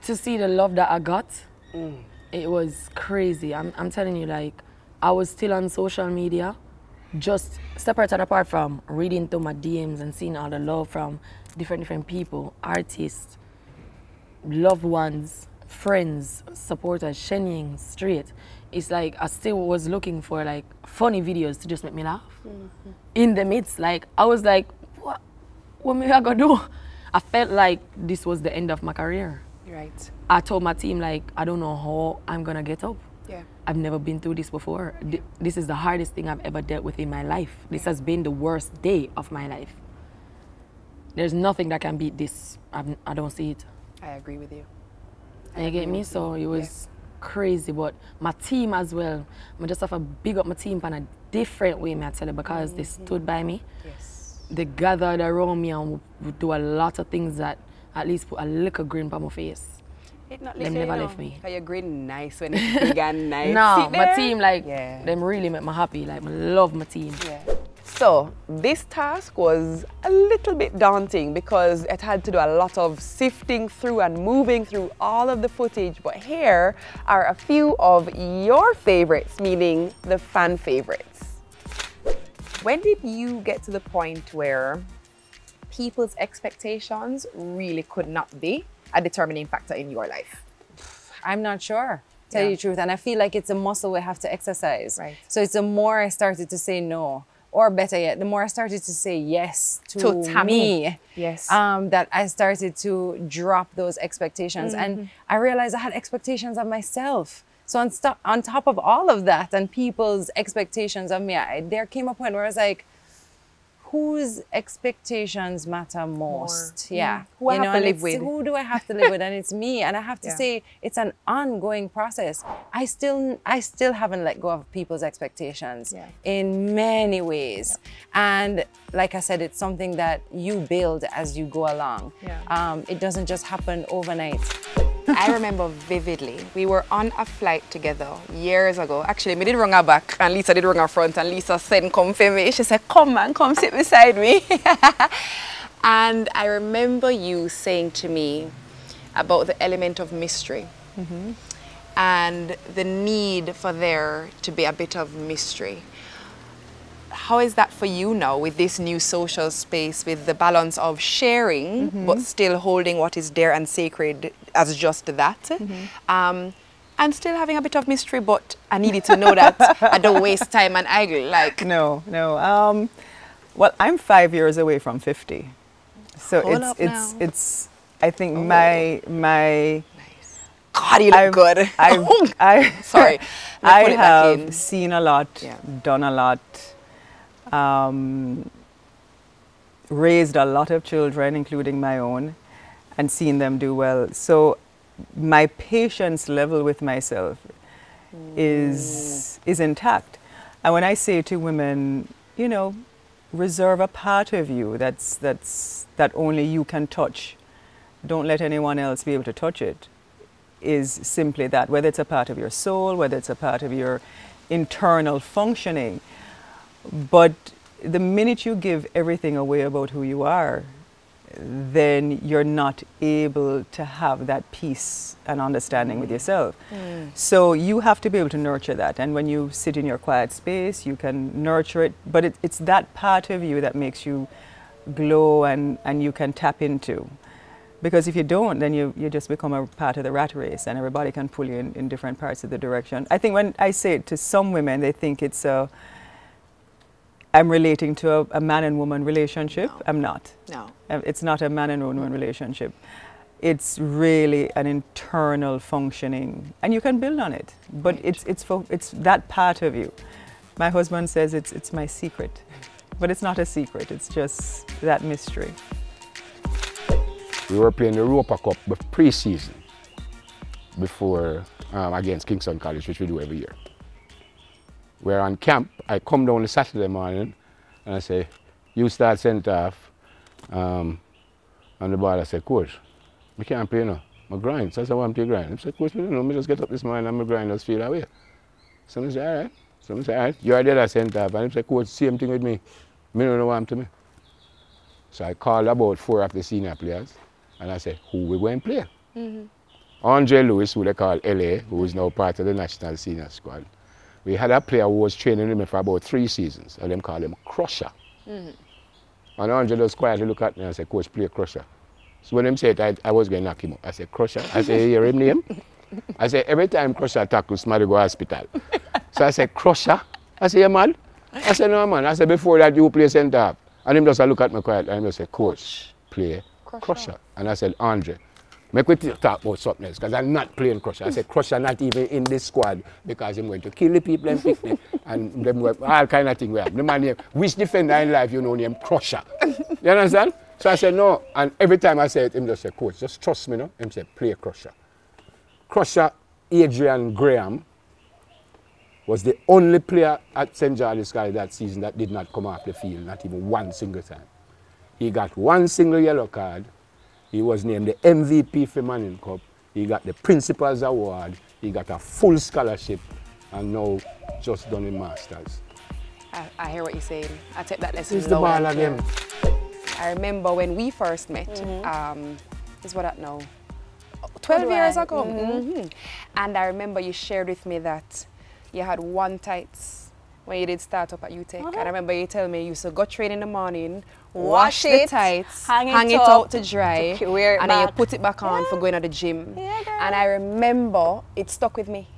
To see the love that I got, it was crazy. I'm telling you, like, I was still on social media, just separate and apart from reading through my DMs and seeing all the love from different people, artists, loved ones, friends, supporters, Shenying, straight. It's like I still was looking for like funny videos to just make me laugh. In the midst, like I was like, what am I gonna do? I felt like this was the end of my career.
Right.
I told my team, like, I don't know how I'm gonna get up.
Yeah.
I've never been through this before. This is the hardest thing I've ever dealt with in my life. This has been the worst day of my life. There's nothing that can beat this. I don't see it.
I agree with you.
You get me? So it was crazy, but my team as well. I just have to big up my team in a different way, I tell you, because they stood by me.
Yes.
They gathered around me and would do a lot of things that at least put a little grin on my face. They never left me.
You're grin nice when it's big and nice.
No, my team, like, them really make me happy. Like, I love my team.
Yeah. So this task was a little bit daunting because it had to do a lot of sifting through and moving through all of the footage. But here are a few of your favorites, meaning the fan favorites. When did you get to the point where people's expectations really could not be a determining factor in your life?
I'm not sure, tell you the truth. And I feel like it's a muscle we have to exercise.
Right.
So it's the more I started to say no, or better yet, the more I started to say yes to me,
yes,
that I started to drop those expectations. And I realized I had expectations of myself. So on top of all of that and people's expectations of me, there came a point where I was like, whose expectations matter most? Yeah.
Who I have to live with.
Who do I have to live with? And it's me. And I have to say, it's an ongoing process. I still haven't let go of people's expectations in many ways. And like I said, it's something that you build as you go along. It doesn't just happen overnight.
I remember vividly. We were on a flight together years ago. Actually, me did run her back and Lisa did run her front and Lisa said, come for me. She said, come man, come sit beside me. And I remember you saying to me about the element of mystery and the need for there to be a bit of mystery. How is that for you now with this new social space, with the balance of sharing but still holding what is dear and sacred as just that, and still having a bit of mystery, but I needed to know that I don't waste time and idle. Like
no. Well, I'm 5 years away from 50, so it's. I think my.
God, you look good. Sorry,
I have seen a lot, done a lot. Raised a lot of children, including my own, and seen them do well. So my patience level with myself is intact. And when I say to women, you know, reserve a part of you that only you can touch. Don't let anyone else be able to touch it. Is simply that, whether it's a part of your soul, whether it's a part of your internal functioning. But the minute you give everything away about who you are, then you're not able to have that peace and understanding with yourself. So you have to be able to nurture that. And when you sit in your quiet space, you can nurture it. But it's that part of you that makes you glow and you can tap into. Because if you don't, then you just become a part of the rat race and everybody can pull you in different parts of the direction. I think when I say it to some women, they think it's I'm relating to a man and woman relationship. No. I'm not.
No.
It's not a man and woman relationship. It's really an internal functioning, and you can build on it. But it's that part of you. My husband says it's my secret, but it's not a secret. It's just that mystery.
We were playing the Europa Cup pre-season before against Kingston College, which we do every year. We're on camp. I come down on Saturday morning and I say, you start centre half. On the ball I say, coach, I can't play now. I grind. So I said, I want to grind. I said, coach, I don't know, I just get up this morning and I grind, just feel away. So I say, all right. So I say, all right, you're there at centre half. And I say, coach, same thing with me. I don't know what to me. So I called about 4 of the senior players and I said, who we going to play? Andre Lewis, who they call LA, who is now part of the national senior squad. We had a player who was training with me for about 3 seasons, and them call him Crusher. And Andre just quietly look at me and said, coach, play Crusher. So when him said it, I was going to knock him up. I said, Crusher? I said, you hear him name? I said, every time Crusher tackles, somebody go to hospital. So I said, Crusher? I said, yeah, man? I said, no, man. I said, before that, you play centre half. And him just look at me quietly and he said, coach, play Crusher. And I said, Andre, make we talk about something else, because I'm not playing Crusher. I said, Crusher not even in this squad because I'm going to kill the people and pick them and them all kind of thing we have. The man name, which defender in life you know named Crusher? You understand? So I said, no. And every time I say it, him just say, coach, just trust me, no? Him say, play Crusher. Crusher, Adrian Graham, was the only player at St. George's College that season that did not come off the field, not even one single time. He got 1 single yellow card. He was named the MVP for Manning Cup. He got the Principal's Award. He got a full scholarship and now just done in Masters.
I hear what you're saying. I take that lesson.
It's the ball again.
I remember when we first met, is what I know, 12 years ago. And I remember you shared with me that you had 1 tights when you did start up at UTech. And I remember you telling me you used to go train in the morning, wash the tights, hang it out to dry, and then you put it back on for going to the gym. And I remember it stuck with me.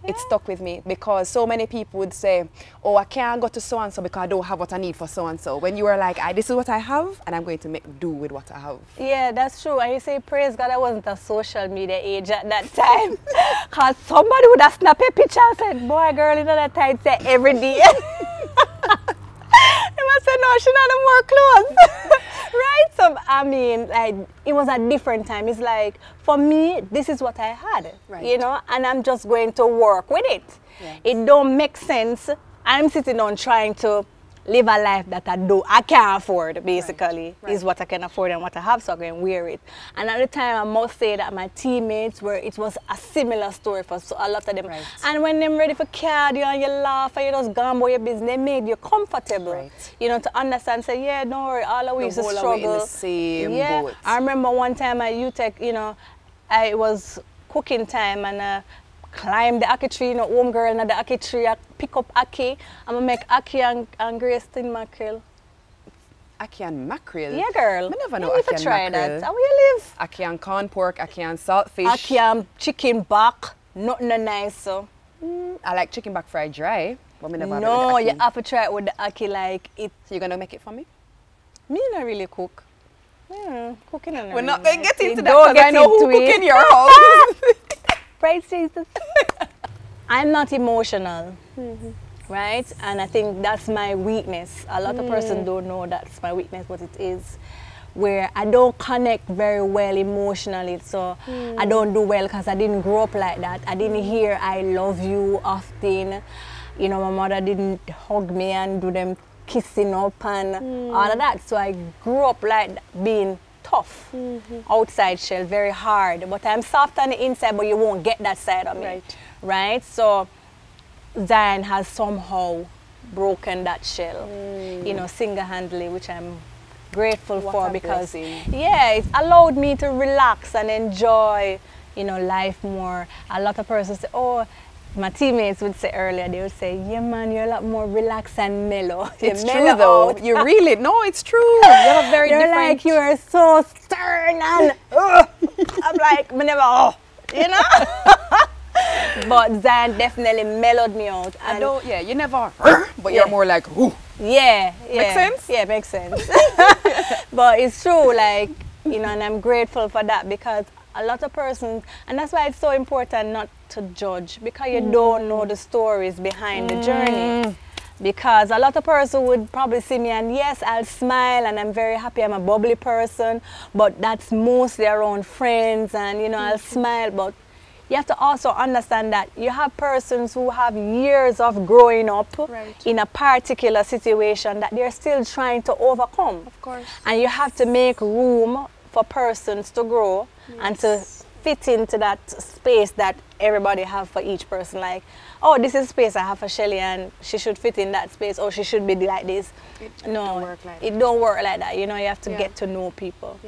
It stuck with me because so many people would say, oh, I can't go to so-and-so because I don't have what I need for so-and-so. When you were like, this is what I have and I'm going to make do with what I have.
Yeah, that's true. And you say, praise God, I wasn't a social media age at that time. Because somebody would have snapped a picture and said, boy, girl, in that time, say every day. They must say, no, she not more clothes. Right? So, I mean, like, it was a different time. It's like, for me, this is what I had, you know, and I'm just going to work with it. It don't make sense. I'm sitting on trying to live a life that I can't afford, basically, is what I can afford and what I have, so I can wear it. And at the time, I must say that my teammates it was a similar story for a lot of them.
Right.
And when them ready for cardio and you laugh and you just go about your business, they made you comfortable. You know, to understand, say, yeah, don't worry, all of we used to struggle.
In the same boat.
I remember one time at UTech, you know, it was cooking time and climb the ackee tree, you know, home girl in the ackee tree, I pick up ackee, I'm gonna make ackee and Grace tin mackerel.
Ackee and mackerel?
Yeah, girl.
I never know
you
ackee and
try
mackerel.
that. How will you live?
Ackee and corn pork, ackee and saltfish.
Ackee and chicken back, nothing nice, so.
I like chicken back fried dry, but me never
no,
have it with
you
ackee.
have to try it with the ackee like it.
So you're gonna make it for me?
Me not really cook. Cooking and
We're not gonna get into that
Don't
because I know who cook in your house.
Praise Jesus. I'm not emotional, right? And I think that's my weakness. A lot of persons don't know that's my weakness, but it is. Where I don't connect very well emotionally, so I don't do well because I didn't grow up like that. I didn't hear I love you often. You know, my mother didn't hug me and do them kissing up and all of that. So I grew up like being tough, outside shell, very hard. But I'm soft on the inside, but you won't get that side of me. Right? So Zion has somehow broken that shell, you know, single-handedly, which I'm grateful for because, yeah, it allowed me to relax and enjoy, you know, life more. A lot of persons say, oh, my teammates would say earlier, they would say, yeah, man, you're a lot more relaxed and mellow.
It's true, though. You really, no, it's true. You're a very different.
Like, you are so stern and, I'm like, never, you know? But Zion definitely mellowed me out. And
I don't, yeah, you never, but you're more like, ooh.
Yeah.
Makes sense?
Yeah, makes sense. But it's true, like, you know, and I'm grateful for that because a lot of persons, and that's why it's so important not to judge because you don't know the stories behind the journey. Because a lot of persons would probably see me and yes, I'll smile and I'm very happy, I'm a bubbly person, but that's mostly around friends and, you know, I'll smile, but you have to also understand that you have persons who have years of growing up in a particular situation that they're still trying to overcome.
Of course.
And you have to make room for persons to grow and to fit into that space that everybody have for each person. Like, oh, this is space I have for Shelly and she should fit in that space or she should be like this.
It don't work like that.
It don't work like that. You know, you have to get to know people.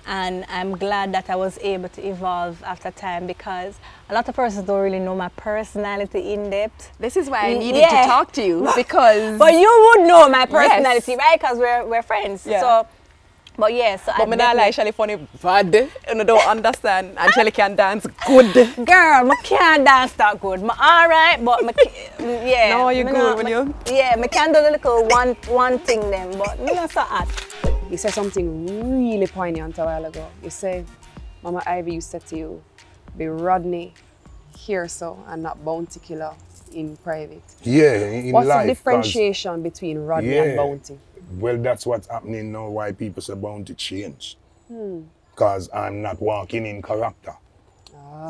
And I'm glad that I was able to evolve after time because a lot of persons don't really know my personality in depth.
This is why I needed to talk to you because...
But you would know my personality, right? Because we're friends. So, but yes.
But me not like Shelly funny bad. You don't understand. And Shelly can dance good.
Girl, I can't dance that good. I'm all right, but yeah.
No, you're good when you...
Yeah, I can do the little one thing then, but I'm not so hot.
You said something really poignant a while ago. You said, Mama Ivy used to say to you, be Rodney here so and not Bounty Killer in private.
Yeah, in
What's
life.
What's the differentiation between Rodney and Bounty?
Well, that's what's happening now, why people say Bounty change. Because I'm not walking in character.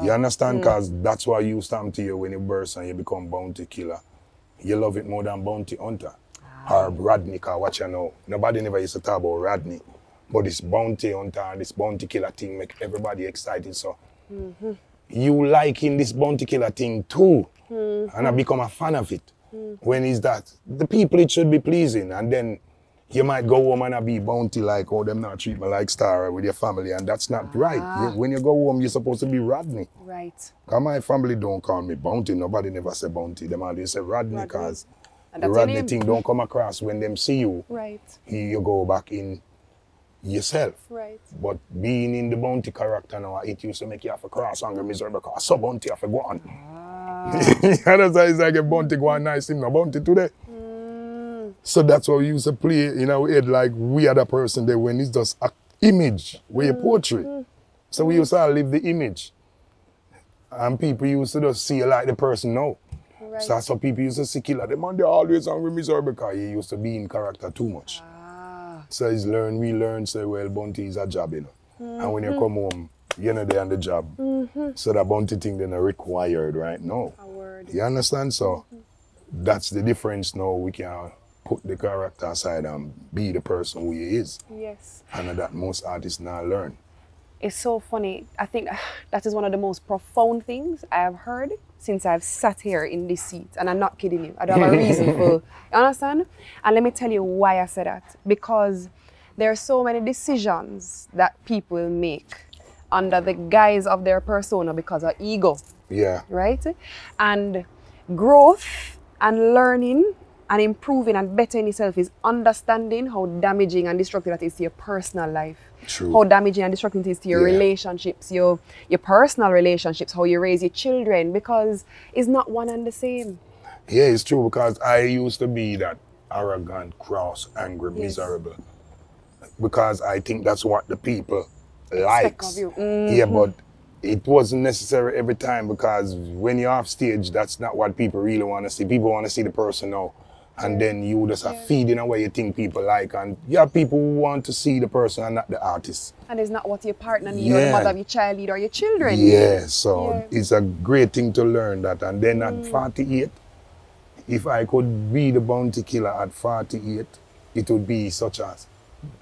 You understand? Because that's why you stand to you when you burst and you become Bounty Killer. You love it more than Bounty Hunter. Or Rodney, because what you know, nobody never used to talk about Rodney. But this Bounty Hunter, this Bounty Killer thing make everybody excited. So you liking this Bounty Killer thing too. And I become a fan of it. When is that? The people it should be pleasing. And then you might go home and be Bounty like, oh, them not treat me like Star with your family. And that's not right. When you go home, you're supposed to be Rodney.
Right.
Because my family don't call me Bounty. Nobody never say Bounty. Them always say Rodney because the Rodney thing don't come across when them see you.
Right.
You go back in yourself.
Right.
But being in the Bounty character now, it used to make you have to cross anger miserable because so Bounty have to go on. That's why it's like a Bounty go on nice, him no Bounty today. So that's why we used to play in our head like we are the person there when it's just an image where you portray. So we used to live the image. And people used to just see you like the person now. Right. So that's how people used to see Killer. The man, they always angry miserable because he used to be in character too much. So he's relearn, say, well, Bounty is a job, you know. And when you come home, you're not there on the job. So the Bounty thing then are required right now. You understand? So that's the difference now. We can put the character aside and be the person who he is.
Yes.
And that most artists now learn.
It's so funny. I think that is one of the most profound things I have heard since I've sat here in this seat. And I'm not kidding you. I don't have a reason for, you understand? And let me tell you why I say that. Because there are so many decisions that people make under the guise of their persona because of ego.
Yeah.
Right? And growth and learning and improving and bettering yourself is understanding how damaging and destructive that is to your personal life.
True.
How damaging and destructive it is to your relationships, your personal relationships, how you raise your children, because it's not one and the same.
Yeah, it's true, because I used to be that arrogant, cross, angry, miserable. Because I think that's what the people likes. Yeah, but it wasn't necessary every time, because when you're off stage, that's not what people really want to see. People want to see the person now. And then you just are feeding away you think people like. And you have people who want to see the person and not the artist.
And it's not what your partner needs, or the mother of your child need, or your children need.
Yeah, so it's a great thing to learn that. And then at 48, if I could be the bounty killer at 48, it would be such a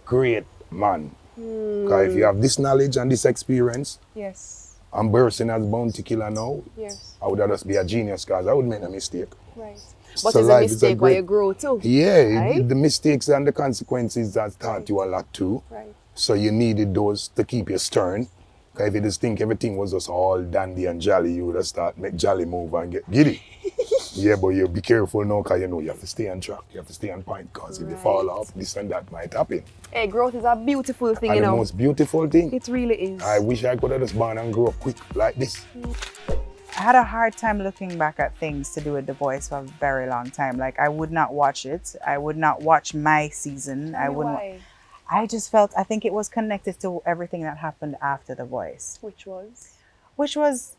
great man. Because if you have this knowledge and this experience, I'm bursting as bounty killer now, I would just be a genius, because I would make a mistake.
Right. But
So
it's a mistake where you grow too.
Yeah,
right?
the mistakes and the consequences that taught you a lot too.
Right.
So you needed those to keep you stern. Because if you just think everything was just all dandy and jolly, you would have start make jolly move and get giddy. Yeah, but you be careful now, because you know you have to stay on track. You have to stay on point, because if you fall off, this and that might happen.
Hey, growth is a beautiful thing,
And
you
the
know.
most beautiful thing.
It really is.
I wish I could have just born and grow up quick like this.
I had a hard time looking back at things to do with The Voice for a very long time. Like, I would not watch it. I would not watch my season. I wouldn't.
Why?
I just felt, I think it was connected to everything that happened after The Voice.
Which was?
Which was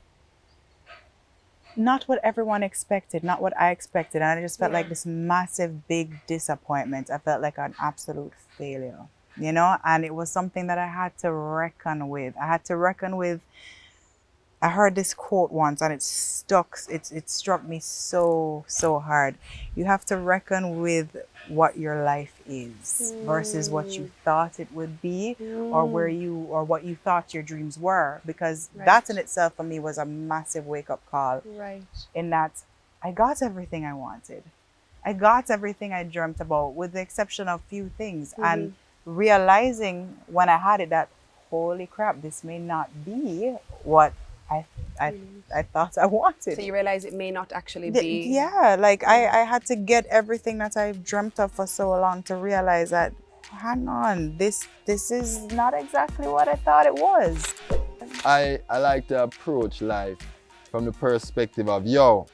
not what everyone expected, not what I expected. And I just felt like this massive, big disappointment. I felt like an absolute failure, you know? And it was something that I had to reckon with. I had to reckon with. I heard this quote once and it struck me so hard. You have to reckon with what your life is versus what you thought it would be, or what you thought your dreams were, because that in itself for me was a massive wake-up call.
Right.
In that I got everything I wanted. I got everything I dreamt about, with the exception of few things, and realizing when I had it that, holy crap, this may not be what I thought I wanted.
So you realize it may not actually be.
Yeah, like I had to get everything that I've dreamt of for so long to realize that, hang on, this is not exactly what I thought it was.
I like to approach life from the perspective of, yo,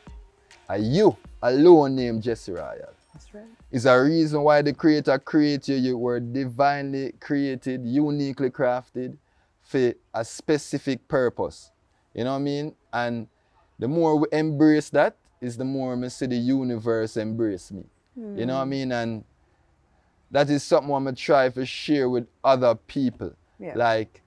you alone named Jesse Royal.
That's right.
Is a reason why the Creator created you. You were divinely created, uniquely crafted for a specific purpose. You know what I mean? And the more we embrace that, is the more I see the universe embrace me. You know what I mean? And that is something I'm going to try to share with other people.
Yeah.
Like,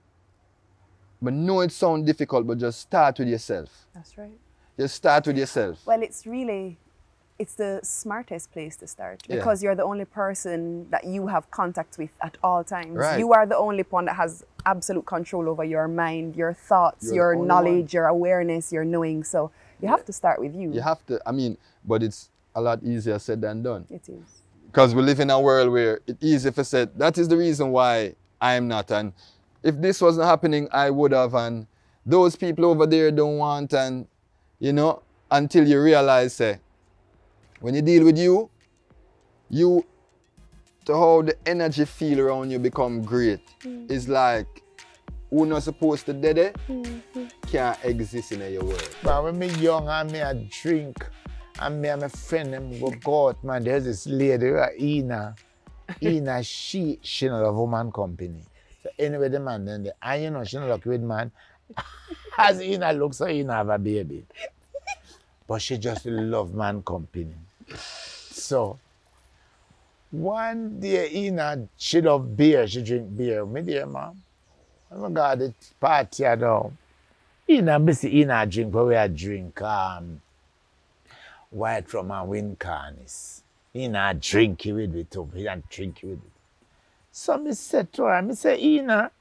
but know it sounds difficult, but just start with yourself.
That's right.
Just start with yourself.
Well, it's the smartest place to start, because you're the only person that you have contact with at all times.
Right.
You are the only one that has absolute control over your mind, your thoughts, your knowledge, your awareness, your knowing. So you have to start with you.
You have to, I mean, but it's a lot easier said than done.
It is.
Because we live in a world where it's easy for say, that is the reason why I'm not. And if this wasn't happening, I would have. And those people over there don't want. And, you know, until you realize, say, when you deal with you, to how the energy feel around you become great. It's like, who not supposed to do that can't exist in your world.
But when me young and me a drink, and me and my friend them go out, man, there's this lady, Ina, she not love woman company. So anyway, the man then, and you know, she not lucky with man. As Ina looks, so Ina have a baby. But she just love man company. So, one day Ina, she love beer, she drink beer. Me dear, mom. Oh my God, the party now. Ina, busy Ina drink, but we a drink white rum and wind carnies. He not drink it with me too. He not drink it with me. So I said to her, I say, Ina,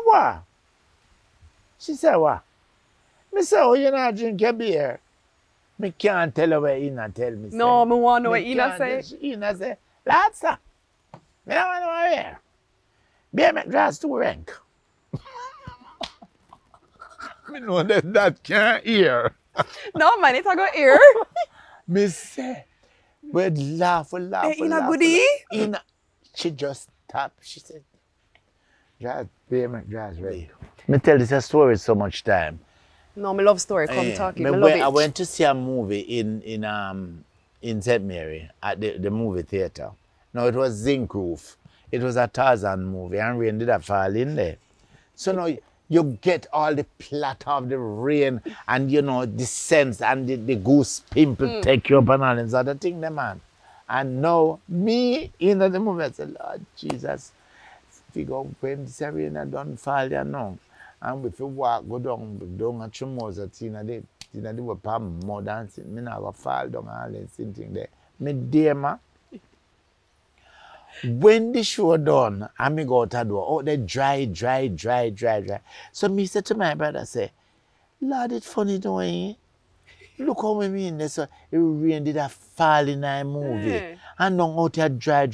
what? She said, what? I said, oh, you not drink your beer? I can't tell her what Ina tell me.
No, I want to know what Ina say.
Ina say, lad, sir, I don't want to know here. Beer make grass too rank. I know that can't hear.
No, man, it's a good ear.
Me say, we'd laugh.
Ina goodie?
Ina, she just stopped. She said, "Jazz, beer make grass ready." Me tell this story so much time.
No, me love story. Come talk it. I
went to see a movie in St. Mary at the movie theater. No, it was Zinc Roof. It was a Tarzan movie, and rain did a fall in there. So now you get all the plot of the rain, and you know the sense, and the goose pimple take you up and all this other thing, the man. And now me in the movie, I said, Lord Jesus, figure when this rain done fall there now. And if you walk, go down at Chumosa, they were palm more dancing. Me now go fall down and all this thing there. Me dear ma. When the show done, I me go out the door. Oh, they dry. So me said to my brother, say, Lord, it's funny doing. Look how we mean this. So it rain did a fall in a movie. And now out here dry.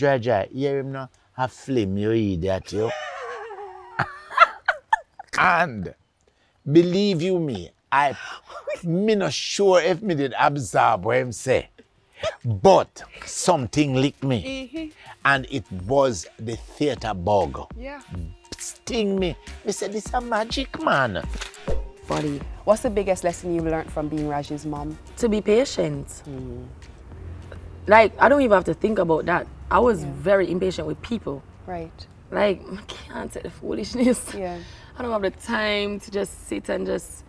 Hear him now, a flame, you idiot, you. And believe you me, me not sure if me did absorb what him say. But something licked me. And it was the theater bug.
Yeah.
Sting me. Me said, this is a magic, man.
Buddy, what's the biggest lesson you've learned from being Raj's mom?
To be patient. Like, I don't even have to think about that. I was very impatient with people.
Right.
Like, I can't take the foolishness.
Yeah.
I don't have the time to just sit and just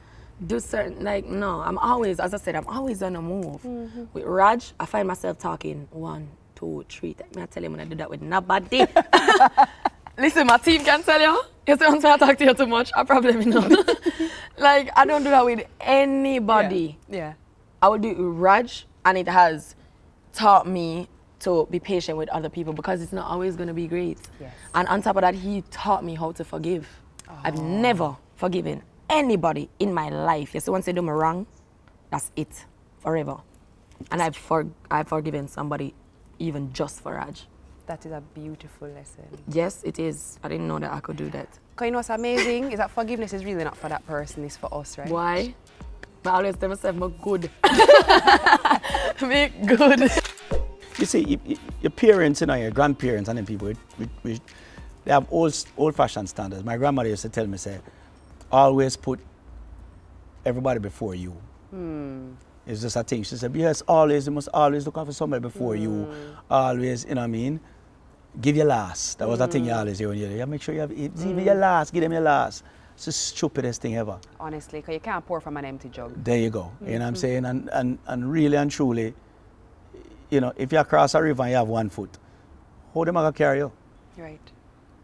do certain, like, no. I'm always, as I said, I'm always on the move. With Raj, I find myself talking 1, 2, 3. I tell him when I do that with nobody. Listen, my team can tell you. If once I talk to you too much, I probably know. Like, I don't do that with anybody.
Yeah.
I would do it with Raj, and it has taught me to be patient with other people because it's not always going to be great.
Yes.
And on top of that, he taught me how to forgive. I've never forgiven anybody in my life. You see, once they do me wrong, that's it, forever. And I've forgiven somebody even just for Raj.
That is a beautiful lesson.
Yes, it is. I didn't know that I could do that.
Because you know what's amazing is that forgiveness is really not for that person, it's for us, right?
Why? I always tell myself, I'm good. Be good.
You see, your parents, you know, your grandparents and then people, they have old-fashioned standards. My grandmother used to tell me, say, always put everybody before you. It's just a thing. She said, yes, always, you must always look out for somebody before you. Always, you know what I mean? Give your last. That was the thing you always hear when you're there. Make sure you have even your last, give them your last. It's the stupidest thing ever.
Honestly, because you can't pour from an empty jug.
There you go. You know what I'm saying? And really and truly, you know, if you cross a river and you have 1 foot, how them going to carry you?
Right.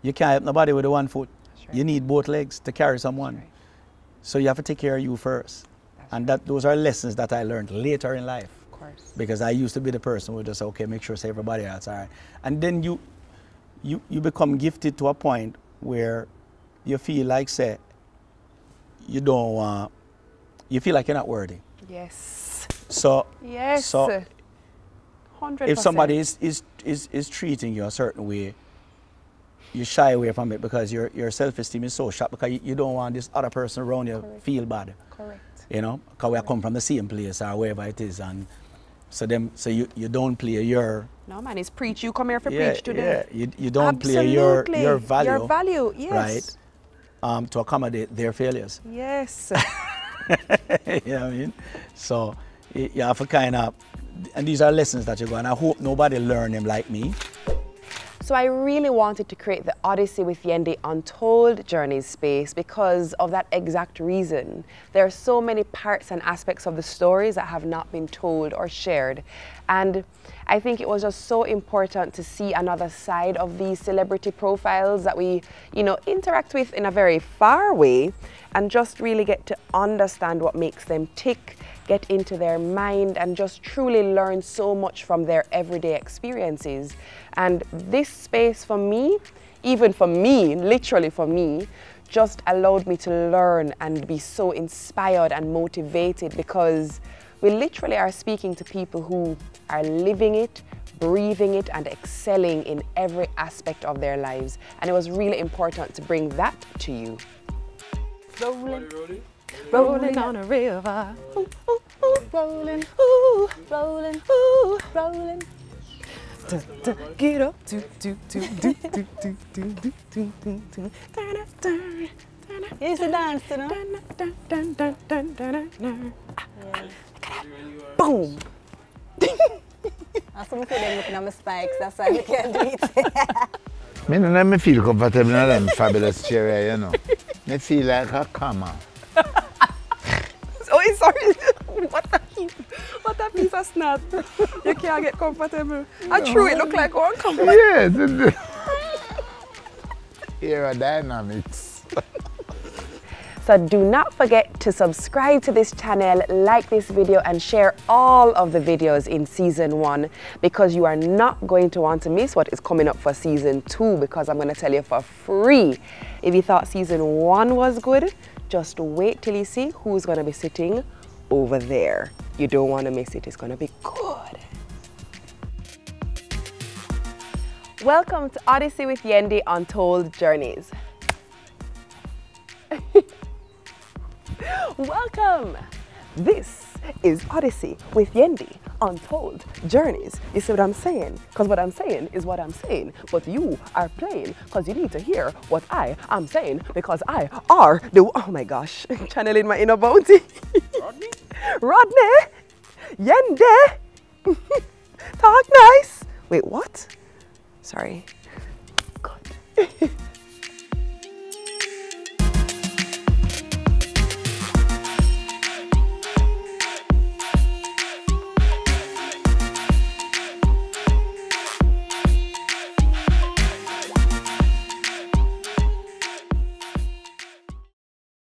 You can't help nobody with the 1 foot.
Right.
You need both legs to carry someone. Right. So you have to take care of you first. And those are lessons that I learned later in life.
Of course.
Because I used to be the person who would just say, okay, make sure say everybody else all right. And then you become gifted to a point where you feel like, say, you don't want, you feel like you're not worthy.
Yes.
So,
yes.
So
100%.
if somebody is treating you a certain way, you shy away from it because your self-esteem is so shot because you don't want this other person around you feel bad.
Correct.
You know, because we come from the same place or wherever it is, and so you don't play your.
No man, it's preach. You come here for preach today.
Yeah, you don't play your value.
Your value, yes.
Right. To accommodate their failures.
Yes.
You know what I mean? So you have to kind of, and these are lessons that you go, and I hope nobody learn them like me.
So I really wanted to create the Odyssey with Yende Untold Journeys space because of that exact reason. There are so many parts and aspects of the stories that have not been told or shared. And I think it was just so important to see another side of these celebrity profiles that we, you know, interact with in a very far way and just really get to understand what makes them tick get into their mind and just truly learn so much from their everyday experiences. And this space for me, even for me, literally for me, just allowed me to learn and be so inspired and motivated, because we literally are speaking to people who are living it, breathing it, and excelling in every aspect of their lives. And it was really important to bring that to you.
Rolling,
Rolling on a river. Ooh, ooh, ooh.
rolling,
Ooh,
rolling,
ooh.
rolling.
Get up, do, do, do, do, do, do, do, do, do, do, do.
You used to dance, you know?
Boom.
That's what I'm looking at my spikes, that's why I can't do it.
Me don't let me feel comfortable in them fabulous chair, you know. Me feel like a comma.
Oh, sorry. What a piece of snap. You can't get comfortable. I true, it look like uncomfortable.
Yes, aerodynamics.
So do not forget to subscribe to this channel, like this video, and share all of the videos in season 1, because you are not going to want to miss what is coming up for season 2, because I'm going to tell you for free. If you thought season 1 was good, just wait till you see who's going to be sitting over there. You don't want to miss it. It's going to be good. Welcome to Odyssey with Yendi Untold Journeys. Welcome! This is Odyssey with Yendi Untold Journeys. You see what I'm saying? Because what I'm saying is what I'm saying. But you are playing because you need to hear what I am saying, because I are the... Oh my gosh. Channeling my inner bounty. Rodney? Rodney! Yendi! Talk nice! Wait, what? Sorry. Good.